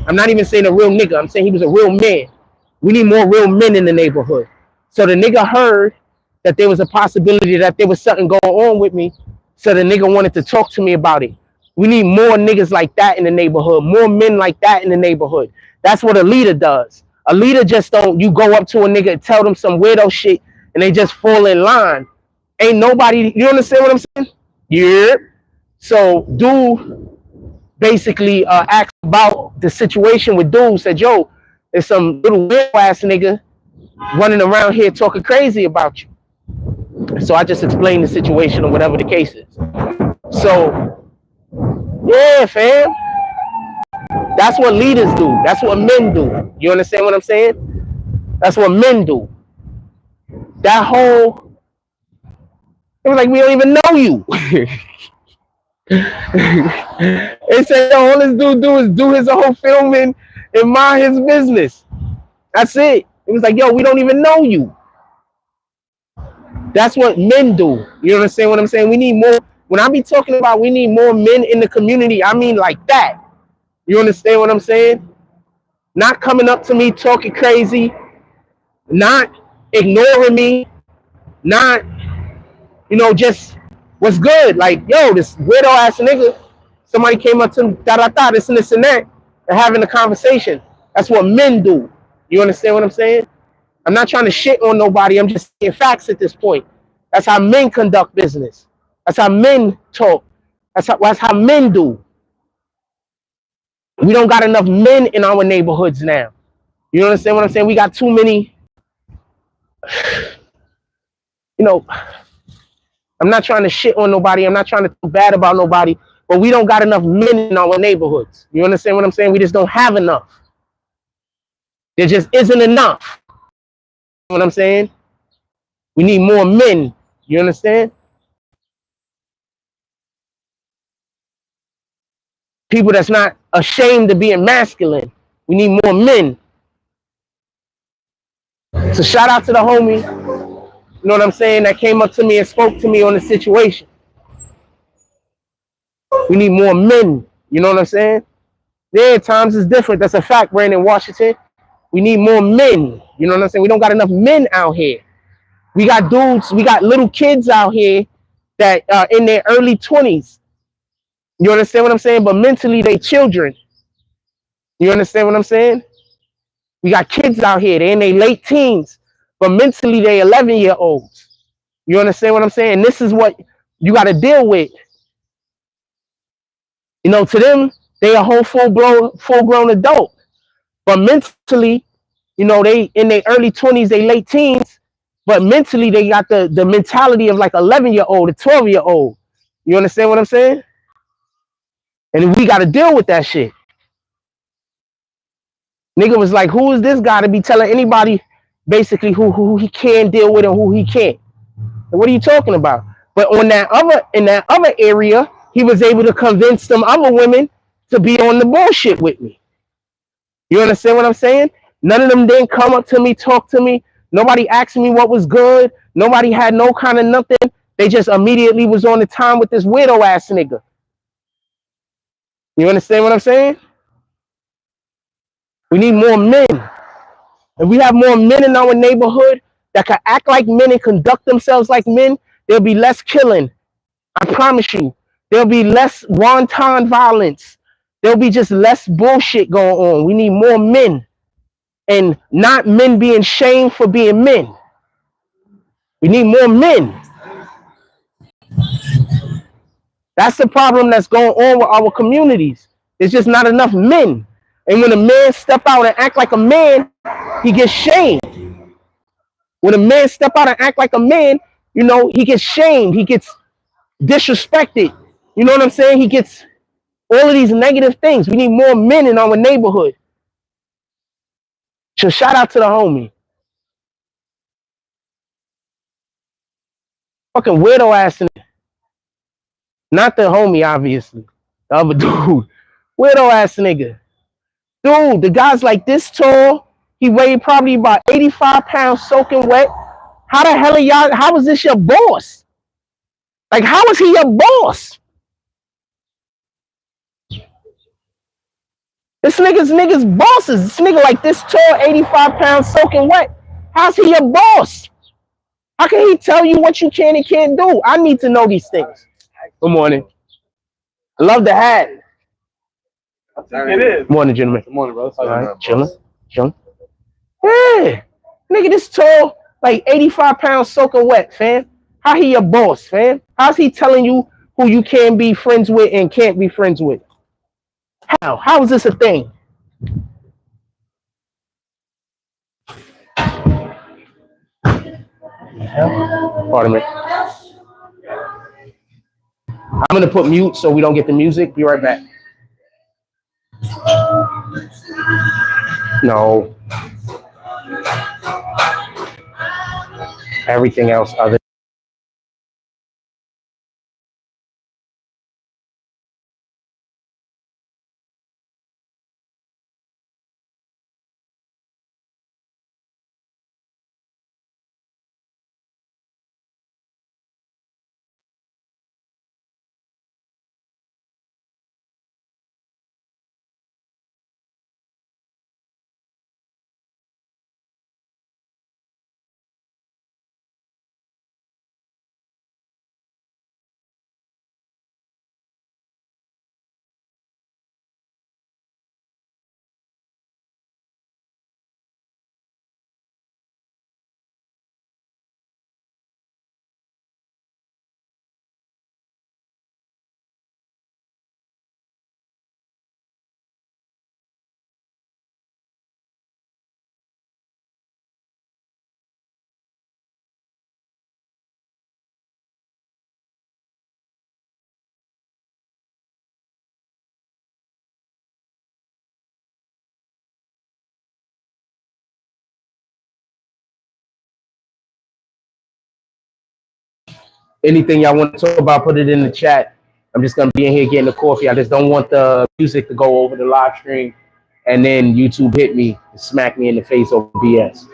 I'm not even saying a real nigga. I'm saying he was a real man. We need more real men in the neighborhood. So the nigga heard that there was a possibility that there was something going on with me. So the nigga wanted to talk to me about it. We need more niggas like that in the neighborhood. More men like that in the neighborhood. That's what a leader does. A leader just don't, you go up to a nigga and tell them some weirdo shit and they just fall in line. Ain't nobody, you understand what I'm saying? Yeah. So dude basically asked about the situation with dude, said, yo, there's some little weird ass nigga running around here talking crazy about you. So I just explained the situation or whatever the case is. So yeah, fam. That's what leaders do. That's what men do. You understand what I'm saying? That's what men do. That whole, it was like, we don't even know you. They said, yo, all this dude do is do his own filming and mind his business. That's it. It was like, yo, we don't even know you. That's what men do. You understand what I'm saying? We need more. When I be talking about we need more men in the community, I mean like that. You understand what I'm saying? Not coming up to me talking crazy, not ignoring me, not, just what's good. Like, yo, this weirdo ass nigga, somebody came up to me, this and this and that, and having a conversation. That's what men do. You understand what I'm saying? I'm not trying to shit on nobody. I'm just saying facts at this point. That's how men conduct business. That's how men talk. That's how men do. We don't got enough men in our neighborhoods now. You understand what I'm saying? We got too many. I'm not trying to shit on nobody. I'm not trying to talk bad about nobody. But we don't got enough men in our neighborhoods. You understand what I'm saying? We just don't have enough. There just isn't enough. You know what I'm saying? We need more men. You understand? People that's not ashamed of being masculine. We need more men. So shout out to the homie, you know what I'm saying, that came up to me and spoke to me on the situation. We need more men. You know what I'm saying? Yeah, times is different. That's a fact, Brandon Washington. We need more men. You know what I'm saying? We don't got enough men out here. We got dudes, we got little kids out here that are in their early 20s. You understand what I'm saying? But mentally, they children. You understand what I'm saying? We got kids out here. They're in their late teens. But mentally, they 11-year-olds. You understand what I'm saying? This is what you got to deal with. To them, they a whole full-grown adult. But mentally, they in their early 20s, they late teens. But mentally, they got the mentality of like 11-year-old, a 12-year-old. You understand what I'm saying? And we got to deal with that shit. Nigga was like, who is this guy to be telling anybody basically who he can deal with and who he can't? And what are you talking about? But in that other area, he was able to convince some other women to be on the bullshit with me. You understand what I'm saying? None of them didn't come up to me, talk to me. Nobody asked me what was good. Nobody had no kind of nothing. They just immediately was on the time with this weirdo ass nigga. You understand what I'm saying? We need more men. If we have more men in our neighborhood that can act like men and conduct themselves like men, there'll be less killing. I promise you. There'll be less wanton violence. There'll be just less bullshit going on. We need more men. And not men being shamed for being men. We need more men. That's the problem that's going on with our communities. There's just not enough men. And when a man step out and act like a man, he gets shamed. When a man step out and act like a man, you know, he gets shamed. He gets disrespected. You know what I'm saying? He gets all of these negative things. We need more men in our neighborhood. So shout out to the homie. Fucking weirdo ass. Not the homie, obviously. The other dude. Weirdo ass nigga. Dude, the guy's like this tall. He weighed probably about 85 pounds soaking wet. How the hell are y'all? How is this your boss? Like, how is he your boss? This nigga's bosses. This nigga like this tall, 85 pounds soaking wet. How's he your boss? How can he tell you what you can and can't do? I need to know these things. Good morning. I love the hat. It is. Morning, gentlemen. Good morning, brother. All right, chilling. Yeah. Nigga, this tall, like 85 pounds soaking wet, fam. How he your boss, fam? How's he telling you who you can be friends with and can't be friends with? How? How is this a thing? Pardon me. I'm gonna put mute so we don't get the music. Be right back. No. Everything else other. Anything y'all want to talk about, put it in the chat. I'm just gonna be in here getting the coffee. I just don't want the music to go over the live stream and then YouTube hit me and smack me in the face over BS.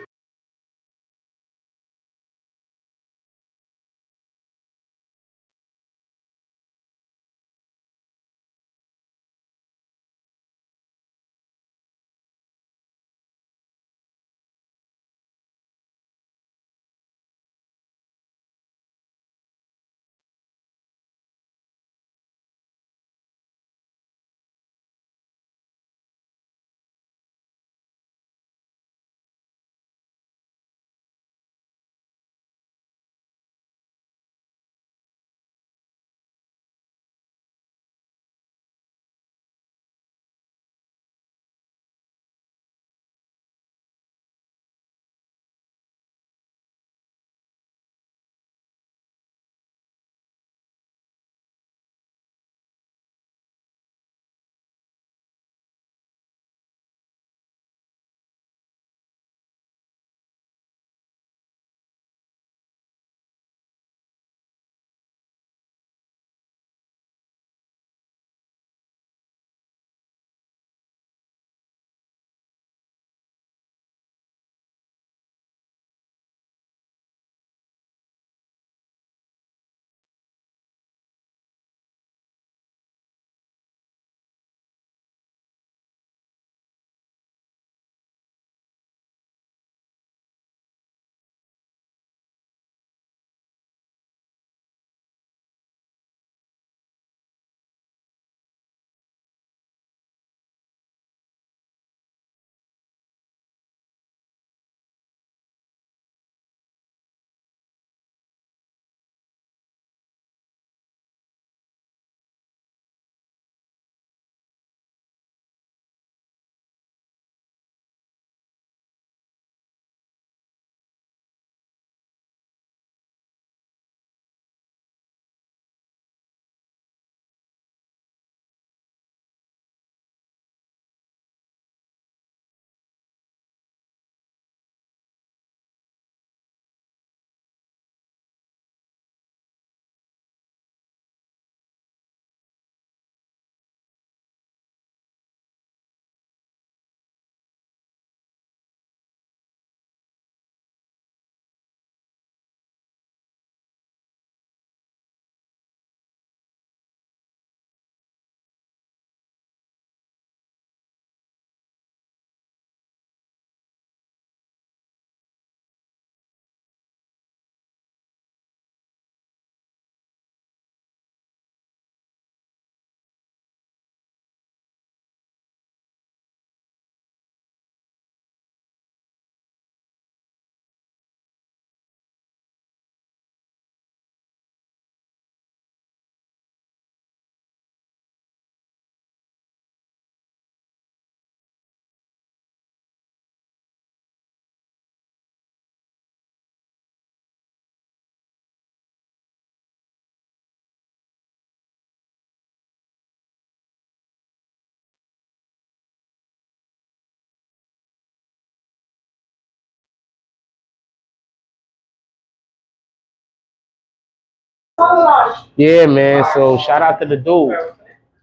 Yeah, man. So shout out to the dude.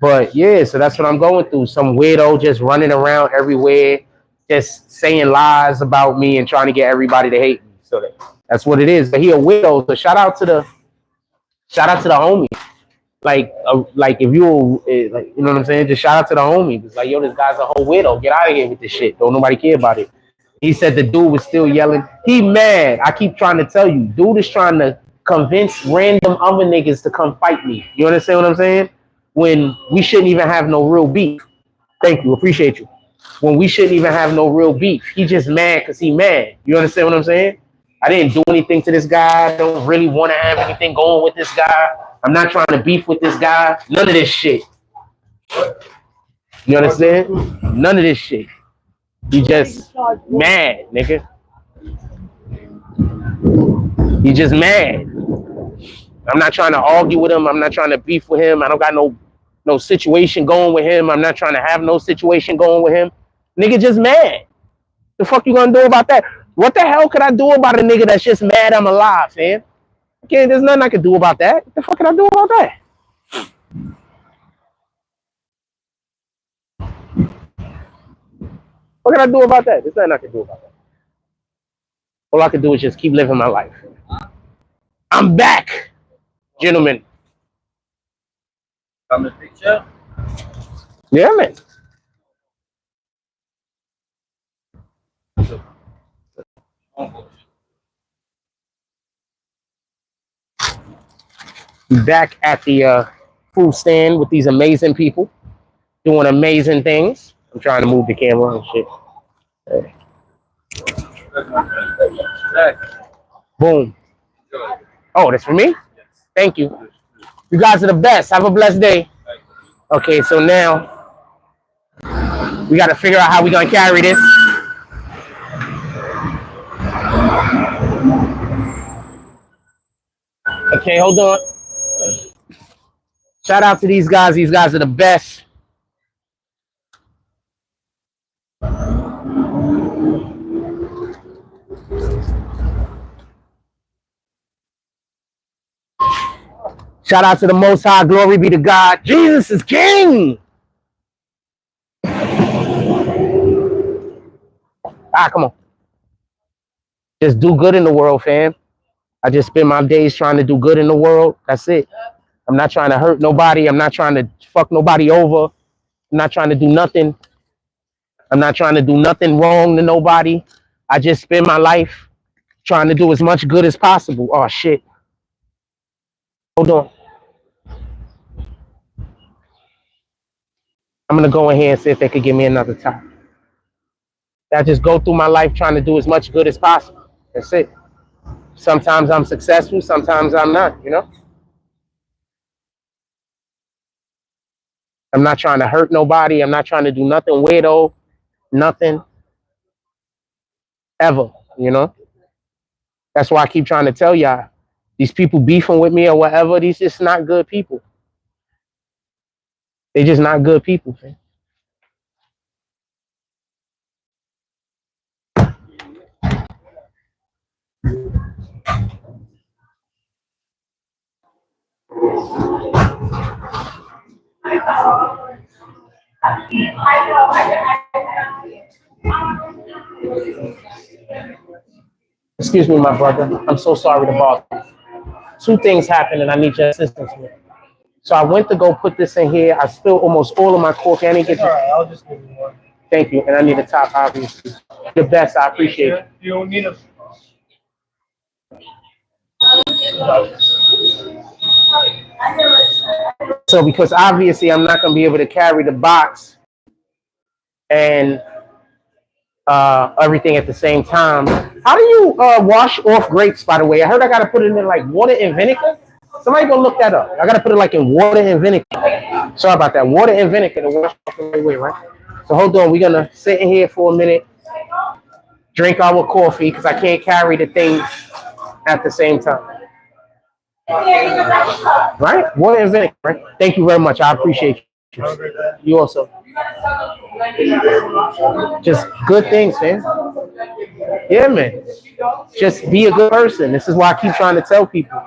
But yeah, so that's what I'm going through. Some weirdo just running around everywhere, just saying lies about me and trying to get everybody to hate me. So that's what it is. But he a weirdo. So shout out to the homie. Like if you like, you know what I'm saying? Just shout out to the homie. It's like, yo, this guy's a whole weirdo. Get out of here with this shit. Don't nobody care about it. He said the dude was still yelling. He mad. I keep trying to tell you, dude is trying to convince random other niggas to come fight me. You understand what I'm saying? When we shouldn't even have no real beef. Thank you, appreciate you. When we shouldn't even have no real beef. He just mad because he mad. You understand what I'm saying? I didn't do anything to this guy. I don't really want to have anything going with this guy. I'm not trying to beef with this guy. None of this shit. You understand? None of this shit. He just mad, nigga. He just mad. I'm not trying to argue with him. I'm not trying to beef with him. I don't got no situation going with him. I'm not trying to have no situation going with him. Nigga just mad. The fuck you gonna do about that? What the hell could I do about a nigga that's just mad I'm alive, man? Okay, there's nothing I can do about that. What the fuck can I do about that? What can I do about that? There's nothing I can do about that. All I can do is just keep living my life. I'm back, gentlemen. Come the picture. Yeah, man. Back at the food stand with these amazing people doing amazing things. I'm trying to move the camera and shit. Boom. Oh, that's for me? Thank you. You guys are the best. Have a blessed day. Okay, so now we got to figure out how we're going to carry this. Okay, hold on. Shout out to these guys. These guys are the best. Shout out to the Most High. Glory be to God. Jesus is King. Ah, come on. Just do good in the world, fam. I just spend my days trying to do good in the world. That's it. I'm not trying to hurt nobody. I'm not trying to fuck nobody over. I'm not trying to do nothing. I'm not trying to do nothing wrong to nobody. I just spend my life trying to do as much good as possible. Oh, shit. Hold on. I'm going to go in here and see if they could give me another top. I just go through my life trying to do as much good as possible. That's it. Sometimes I'm successful. Sometimes I'm not, you know? I'm not trying to hurt nobody. I'm not trying to do nothing weirdo. Nothing. Ever, you know? That's why I keep trying to tell y'all. These people beefing with me or whatever, these just not good people. They just not good people, man. Excuse me, my brother. I'm so sorry to bother you. Two things happened and I need your assistance with. So I went to go put this in here. I spilled almost all of my coffee. I didn't get. All right, I'll just give you one. Thank you, and I need a top, obviously. The best. I appreciate it. You don't need a. So because obviously I'm not gonna be able to carry the box and everything at the same time. How do you wash off grapes? By the way, I heard I gotta put it in like water and vinegar. Somebody go look that up. I gotta put it like in water and vinegar. Sorry about that. Water and vinegar to wash off the right way, right? So hold on. We're gonna sit in here for a minute, drink our coffee because I can't carry the things at the same time. Right? Water and vinegar, right? Thank you very much. I appreciate you. You also. Just good things, man. Yeah, man. Just be a good person. This is why I keep trying to tell people.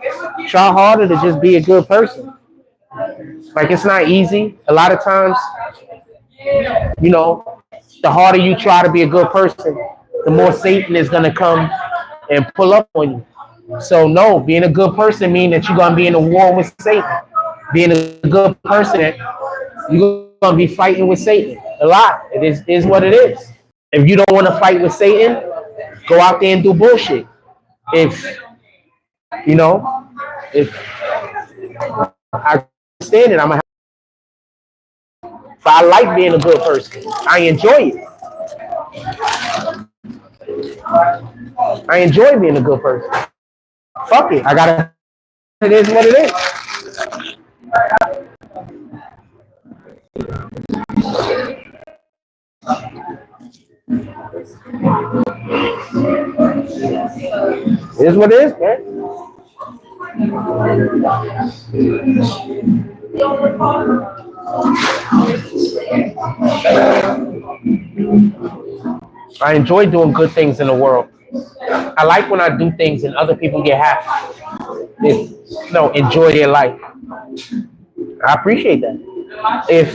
Try harder to just be a good person. Like, it's not easy. A lot of times, you know, the harder you try to be a good person, the more Satan is gonna come and pull up on you. So no, being a good person means that you're gonna be in a war with Satan. Being a good person, you're gonna be fighting with Satan a lot. It is what it is. If you don't want to fight with Satan, go out there and do bullshit. If you know, if I understand it, I'm a. But I like being a good person. I enjoy it. I enjoy being a good person. Fuck it. I gotta. It is what it is. It is what it is, man. I enjoy doing good things in the world. I like when I do things and other people get happy. Enjoy their life. I appreciate that. If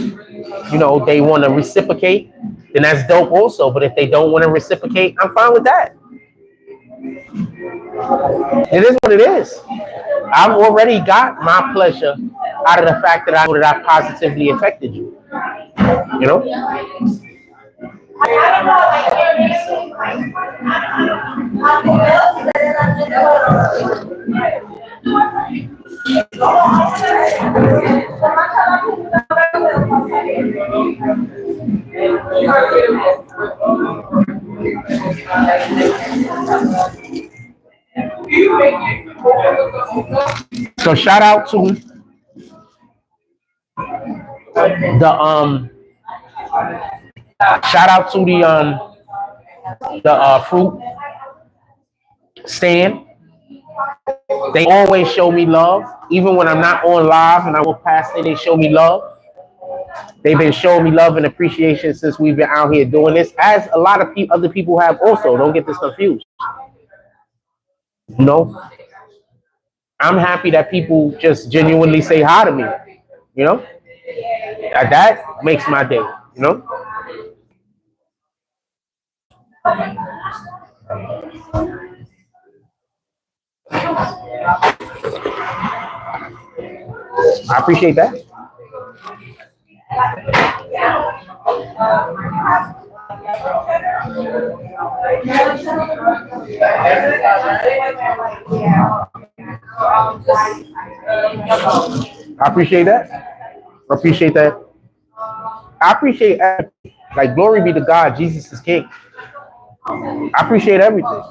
they want to reciprocate, then that's dope also. But if they don't want to reciprocate, I'm fine with that. It is what it is. I've already got my pleasure out of the fact that I know that I positively affected you. You know? So shout out to the shout out to the fruit stand. They always show me love, even when I'm not on live and I walk past it. They show me love. They've been showing me love and appreciation since we've been out here doing this, as a lot of other people have also. Don't get this confused. You know, I'm happy that people just genuinely say hi to me. You know, that makes my day. You know, I appreciate that. I appreciate that. I appreciate that. I appreciate everything. Like, glory be to God, Jesus is King. I appreciate everything.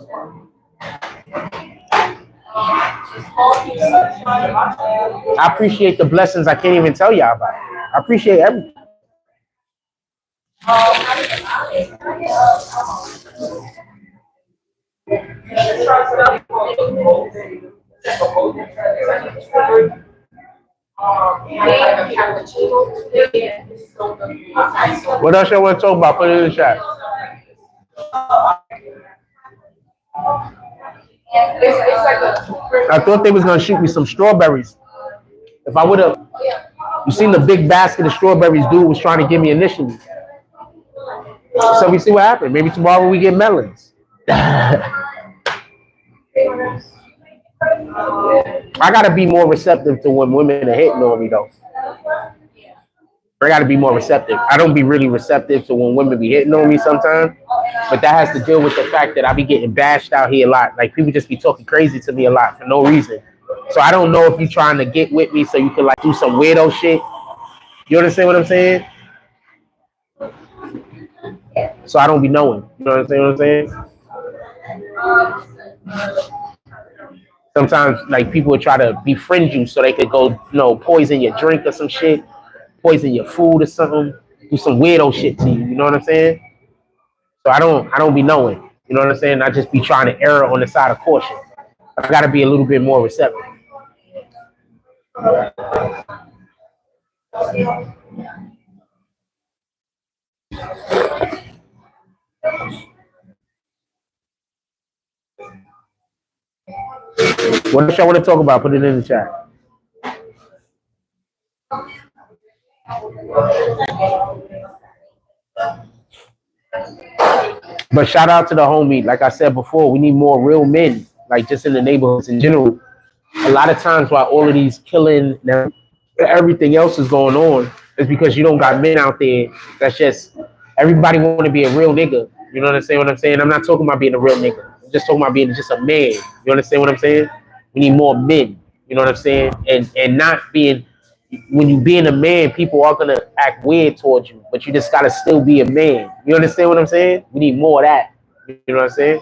I appreciate the blessings I can't even tell y'all about. I appreciate everything. What else y'all want to talk about? Put it in the chat. I thought they was gonna shoot me some strawberries. If I would have, you seen the big basket of strawberries dude was trying to give me initially. So we see what happened. Maybe tomorrow we get melons. I gotta be more receptive to when women are hitting on me though. I gotta be more receptive. I don't be really receptive to when women be hitting on me sometimes, but that has to deal with the fact that I be getting bashed out here a lot. Like, people just be talking crazy to me a lot for no reason. So I don't know if you're trying to get with me so you can like do some weirdo shit. You understand what I'm saying? So I don't be knowing. You know what I'm saying? Sometimes like people would try to befriend you so they could go, poison your drink or some shit, poison your food or something, do some weirdo shit to you. You know what I'm saying? So I don't be knowing. You know what I'm saying? I just be trying to err on the side of caution. I gotta be a little bit more receptive. What else y'all want to talk about? Put it in the chat. But shout out to the homie. Like I said before, we need more real men, like just in the neighborhoods in general. A lot of times while all of these killing and everything else is going on, is because you don't got men out there that's just, everybody want to be a real nigga. You know what I'm saying? What I'm saying? I'm not talking about being a real nigga. I'm just talking about being just a man. You understand what I'm saying? We need more men. You know what I'm saying? And not being, when you being a man, people are gonna act weird towards you, but you just gotta still be a man. You understand what I'm saying? We need more of that. You know what I'm saying?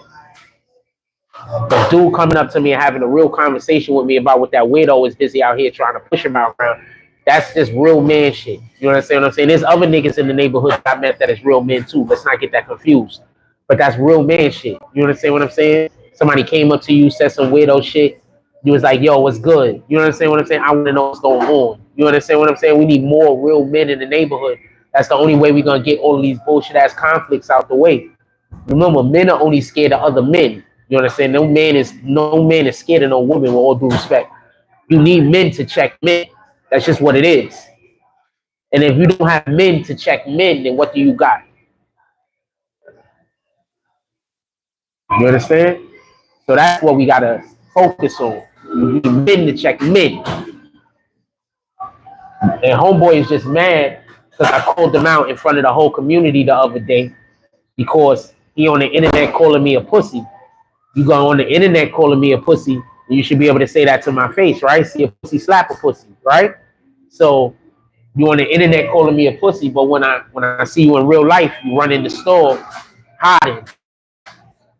The dude coming up to me and having a real conversation with me about what that weirdo is busy out here trying to push him out around. That's just real man shit. You understand what I'm saying? There's other niggas in the neighborhood that I met that is real men too. Let's not get that confused. But that's real man shit. You understand what I'm saying? Somebody came up to you, said some weirdo shit. You was like, yo, what's good? You understand what I'm saying? I want to know what's going on. You understand what I'm saying? We need more real men in the neighborhood. That's the only way we're going to get all of these bullshit ass conflicts out the way. Remember, men are only scared of other men. You understand? No man is scared of no woman, with all due respect. You need men to check men. That's just what it is. And if you don't have men to check men, then what do you got? You understand? So that's what we gotta focus on. You need men to check men. And homeboy is just mad because I called him out in front of the whole community the other day because he on the internet calling me a pussy. You go on the internet calling me a pussy, you should be able to say that to my face, right? See a pussy, slap a pussy, right? So you on the internet calling me a pussy, but when I see you in real life, you run in the store hiding.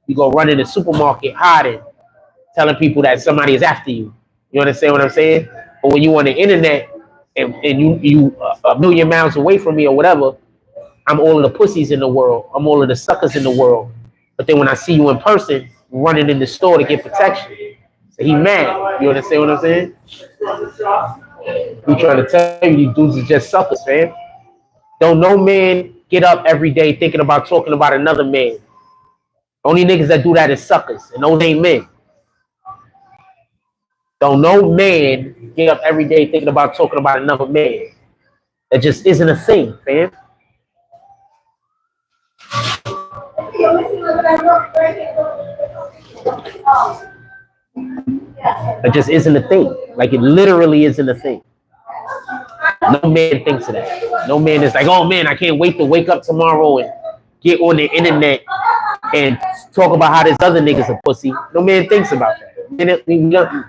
You go run in the supermarket hiding, telling people that somebody is after you. You understand what I'm saying? But when you on the internet and you a million miles away from me or whatever, I'm all of the pussies in the world. I'm all of the suckers in the world. But then when I see you in person, running in the store to get protection, so he mad. You understand what I'm saying? We trying to tell you these dudes is just suckers, man. Don't no man get up every day thinking about talking about another man. Only niggas that do that is suckers, and those ain't men. Don't no man get up every day thinking about talking about another man. That just isn't a thing, man. That just isn't a thing. Like it literally isn't a thing. No man thinks of that. No man is like, oh man, I can't wait to wake up tomorrow and get on the internet and talk about how this other nigga's a pussy. No man thinks about that.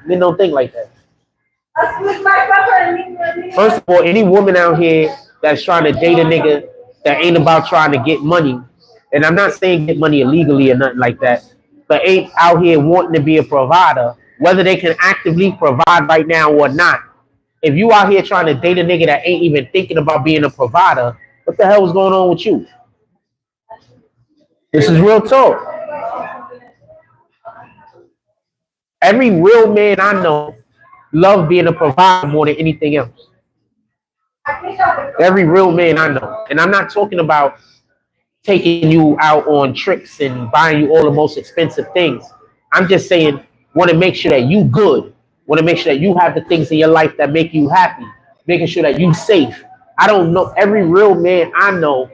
Men don't think like that. First of all, any woman out here that's trying to date a nigga that ain't about trying to get money, and I'm not saying get money illegally or nothing like that, but ain't out here wanting to be a provider, whether they can actively provide right now or not. If you out here trying to date a nigga that ain't even thinking about being a provider, what the hell is going on with you? This is real talk. Every real man I know love being a provider more than anything else. Every real man I know. And I'm not talking about taking you out on trips and buying you all the most expensive things. I'm just saying, want to make sure that you good. Want to make sure that you have the things in your life that make you happy. Making sure that you safe. I don't know. Every real man I know,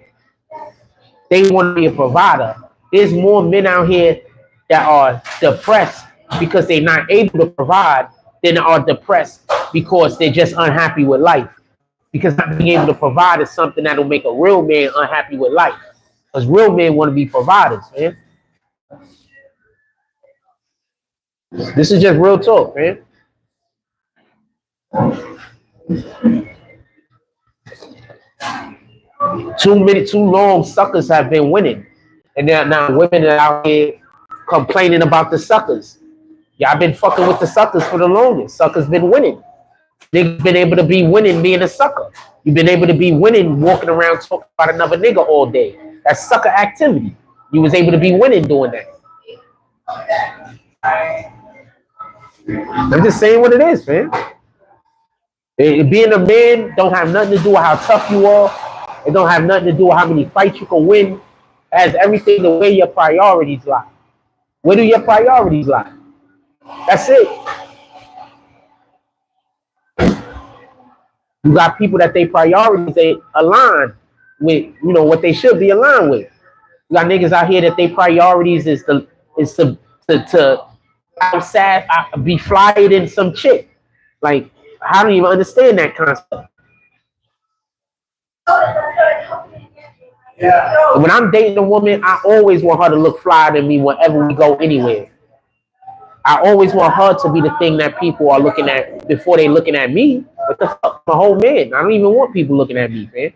they want to be a provider. There's more men out here that are depressed because they're not able to provide than are depressed because they're just unhappy with life. Because not being able to provide is something that will make a real man unhappy with life. Because real men want to be providers, man. This is just real talk, man. Too long suckers have been winning. And now women are out here complaining about the suckers. Y'all been fucking with the suckers for the longest. Suckers been winning. Niggas been able to be winning being a sucker. You've been able to be winning walking around talking about another nigga all day. That's sucker activity. You was able to be winning doing that. I'm just saying what it is, man. Being a man don't have nothing to do with how tough you are. It don't have nothing to do with how many fights you can win. It has everything to where your priorities lie. Where do your priorities lie? That's it. You got people that they priorities they align with, you know, what they should be aligned with. You got niggas out here that they priorities is to outside be flyer than some chick. Like, I don't even understand that concept. When I'm dating a woman, I always want her to look flyer than me whenever we go anywhere. I always want her to be the thing that people are looking at before they looking at me. What the fuck? I'm a whole man. I don't even want people looking at me, man.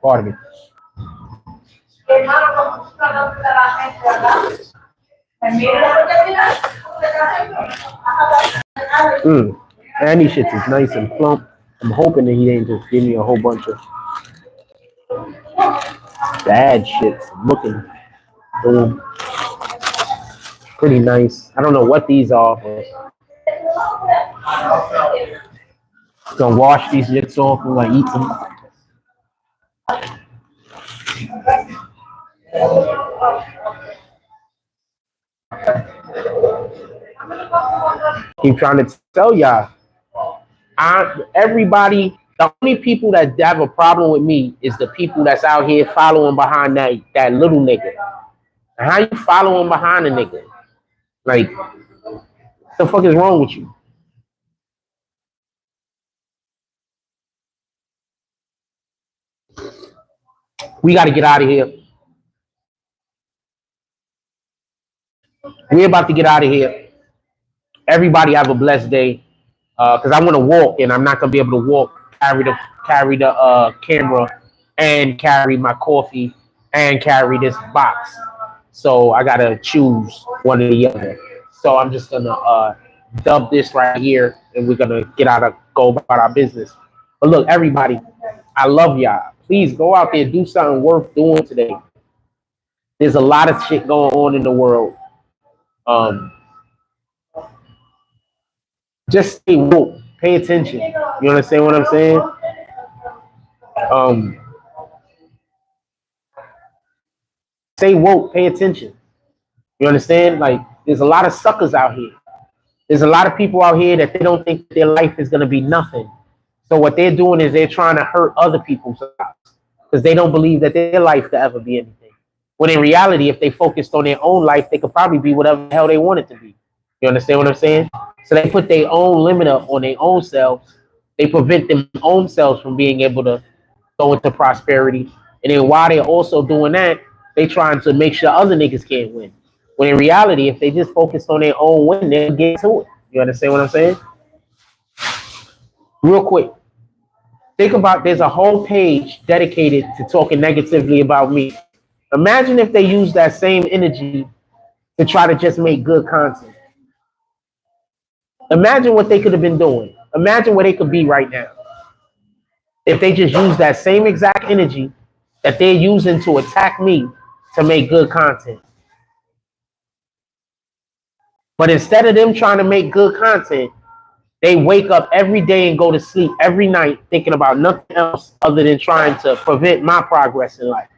Pardon me. And these shits is nice and plump. I'm hoping that he ain't just give me a whole bunch of bad shits. I'm looking. Boom. Pretty nice. I don't know what these are, but gonna wash these shits off and like eat them. Keep trying to tell y'all. Everybody, the only people that have a problem with me is the people that's out here following behind that little nigga. And how you following behind a nigga? Like, what the fuck is wrong with you? We got to get out of here. We're about to get out of here. Everybody have a blessed day. Because I want to walk, and I'm not gonna be able to walk, carry the camera, and carry my coffee, and carry this box. So I gotta choose one or the other. So I'm just gonna dub this right here, and we're gonna go about our business. But look, everybody, I love y'all. Please go out there, do something worth doing today. There's a lot of shit going on in the world. Just stay woke. Pay attention. You understand what I'm saying? Stay woke. Pay attention. You understand? Like, there's a lot of suckers out here. There's a lot of people out here that they don't think their life is gonna be nothing. So what they're doing is they're trying to hurt other people's lives because they don't believe that their life could ever be anything. When in reality, if they focused on their own life, they could probably be whatever the hell they want it to be. You understand what I'm saying? So they put their own limiter on their own selves. They prevent their own selves from being able to go into prosperity. And then while they're also doing that, they trying to make sure other niggas can't win. When in reality, if they just focused on their own win, they'll get to it. You understand what I'm saying? Real quick. Think about, there's a whole page dedicated to talking negatively about me. Imagine if they use that same energy to try to just make good content. Imagine what they could have been doing. Imagine where they could be right now. If they just use that same exact energy that they're using to attack me to make good content. But instead of them trying to make good content, they wake up every day and go to sleep every night thinking about nothing else other than trying to prevent my progress in life.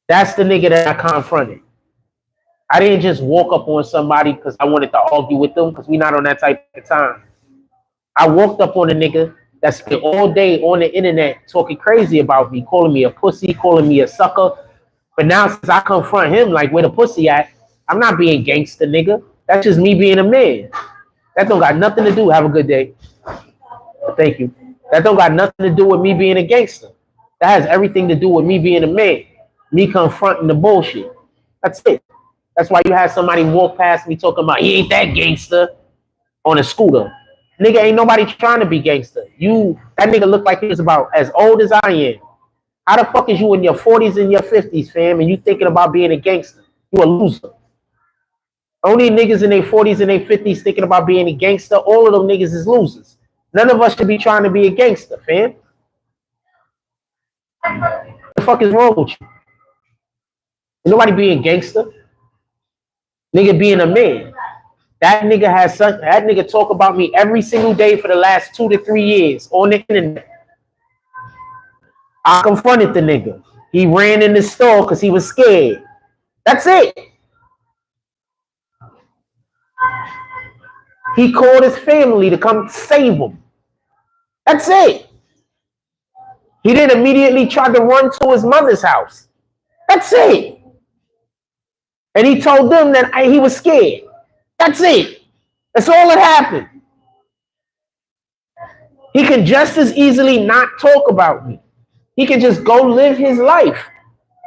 That's the nigga that I confronted. I didn't just walk up on somebody because I wanted to argue with them, because we're not on that type of time. I walked up on a nigga that spent all day on the internet talking crazy about me, calling me a pussy, calling me a sucker. But now since I confront him like, where the pussy at, I'm not being gangster, nigga. That's just me being a man. That don't got nothing to do. Have a good day. Thank you. That don't got nothing to do with me being a gangster. That has everything to do with me being a man. Me confronting the bullshit. That's it. That's why you had somebody walk past me talking about he ain't that gangster on a scooter. Nigga, ain't nobody trying to be gangster. That nigga look like he was about as old as I am. How the fuck is you in your 40s and your 50s, fam, and you thinking about being a gangster? You a loser. Only niggas in their 40s and their 50s thinking about being a gangster, all of them niggas is losers. None of us should be trying to be a gangster, fam. What the fuck is wrong with you? Ain't nobody being gangster. Nigga being a man. That nigga talk about me every single day for the last 2 to 3 years on the internet. I confronted the nigga. He ran in the store because he was scared. That's it. He called his family to come save him. That's it. He didn't immediately try to run to his mother's house. That's it. And he told them that he was scared. That's it. That's all that happened. He can just as easily not talk about me. He can just go live his life.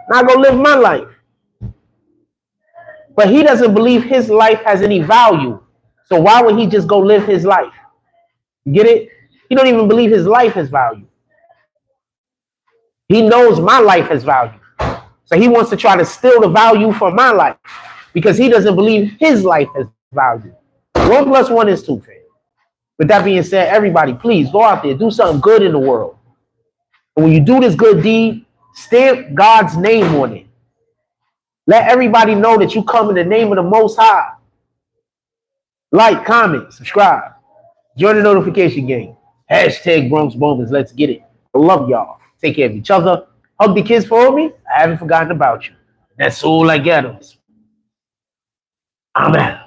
Not go live my life. But he doesn't believe his life has any value. So why would he just go live his life? You get it? He don't even believe his life has value. He knows my life has value. So he wants to try to steal the value from my life because he doesn't believe his life has value. 1 + 1 is 2, fam. With that being said, everybody, please go out there, do something good in the world. And when you do this good deed, stamp God's name on it. Let everybody know that you come in the name of the Most High. Like, comment, subscribe. Join the notification game. Hashtag Bronx Bombers. Let's get it. I love y'all. Take care of each other. Hug the kids for me. I haven't forgotten about you. That's all I got. Amen.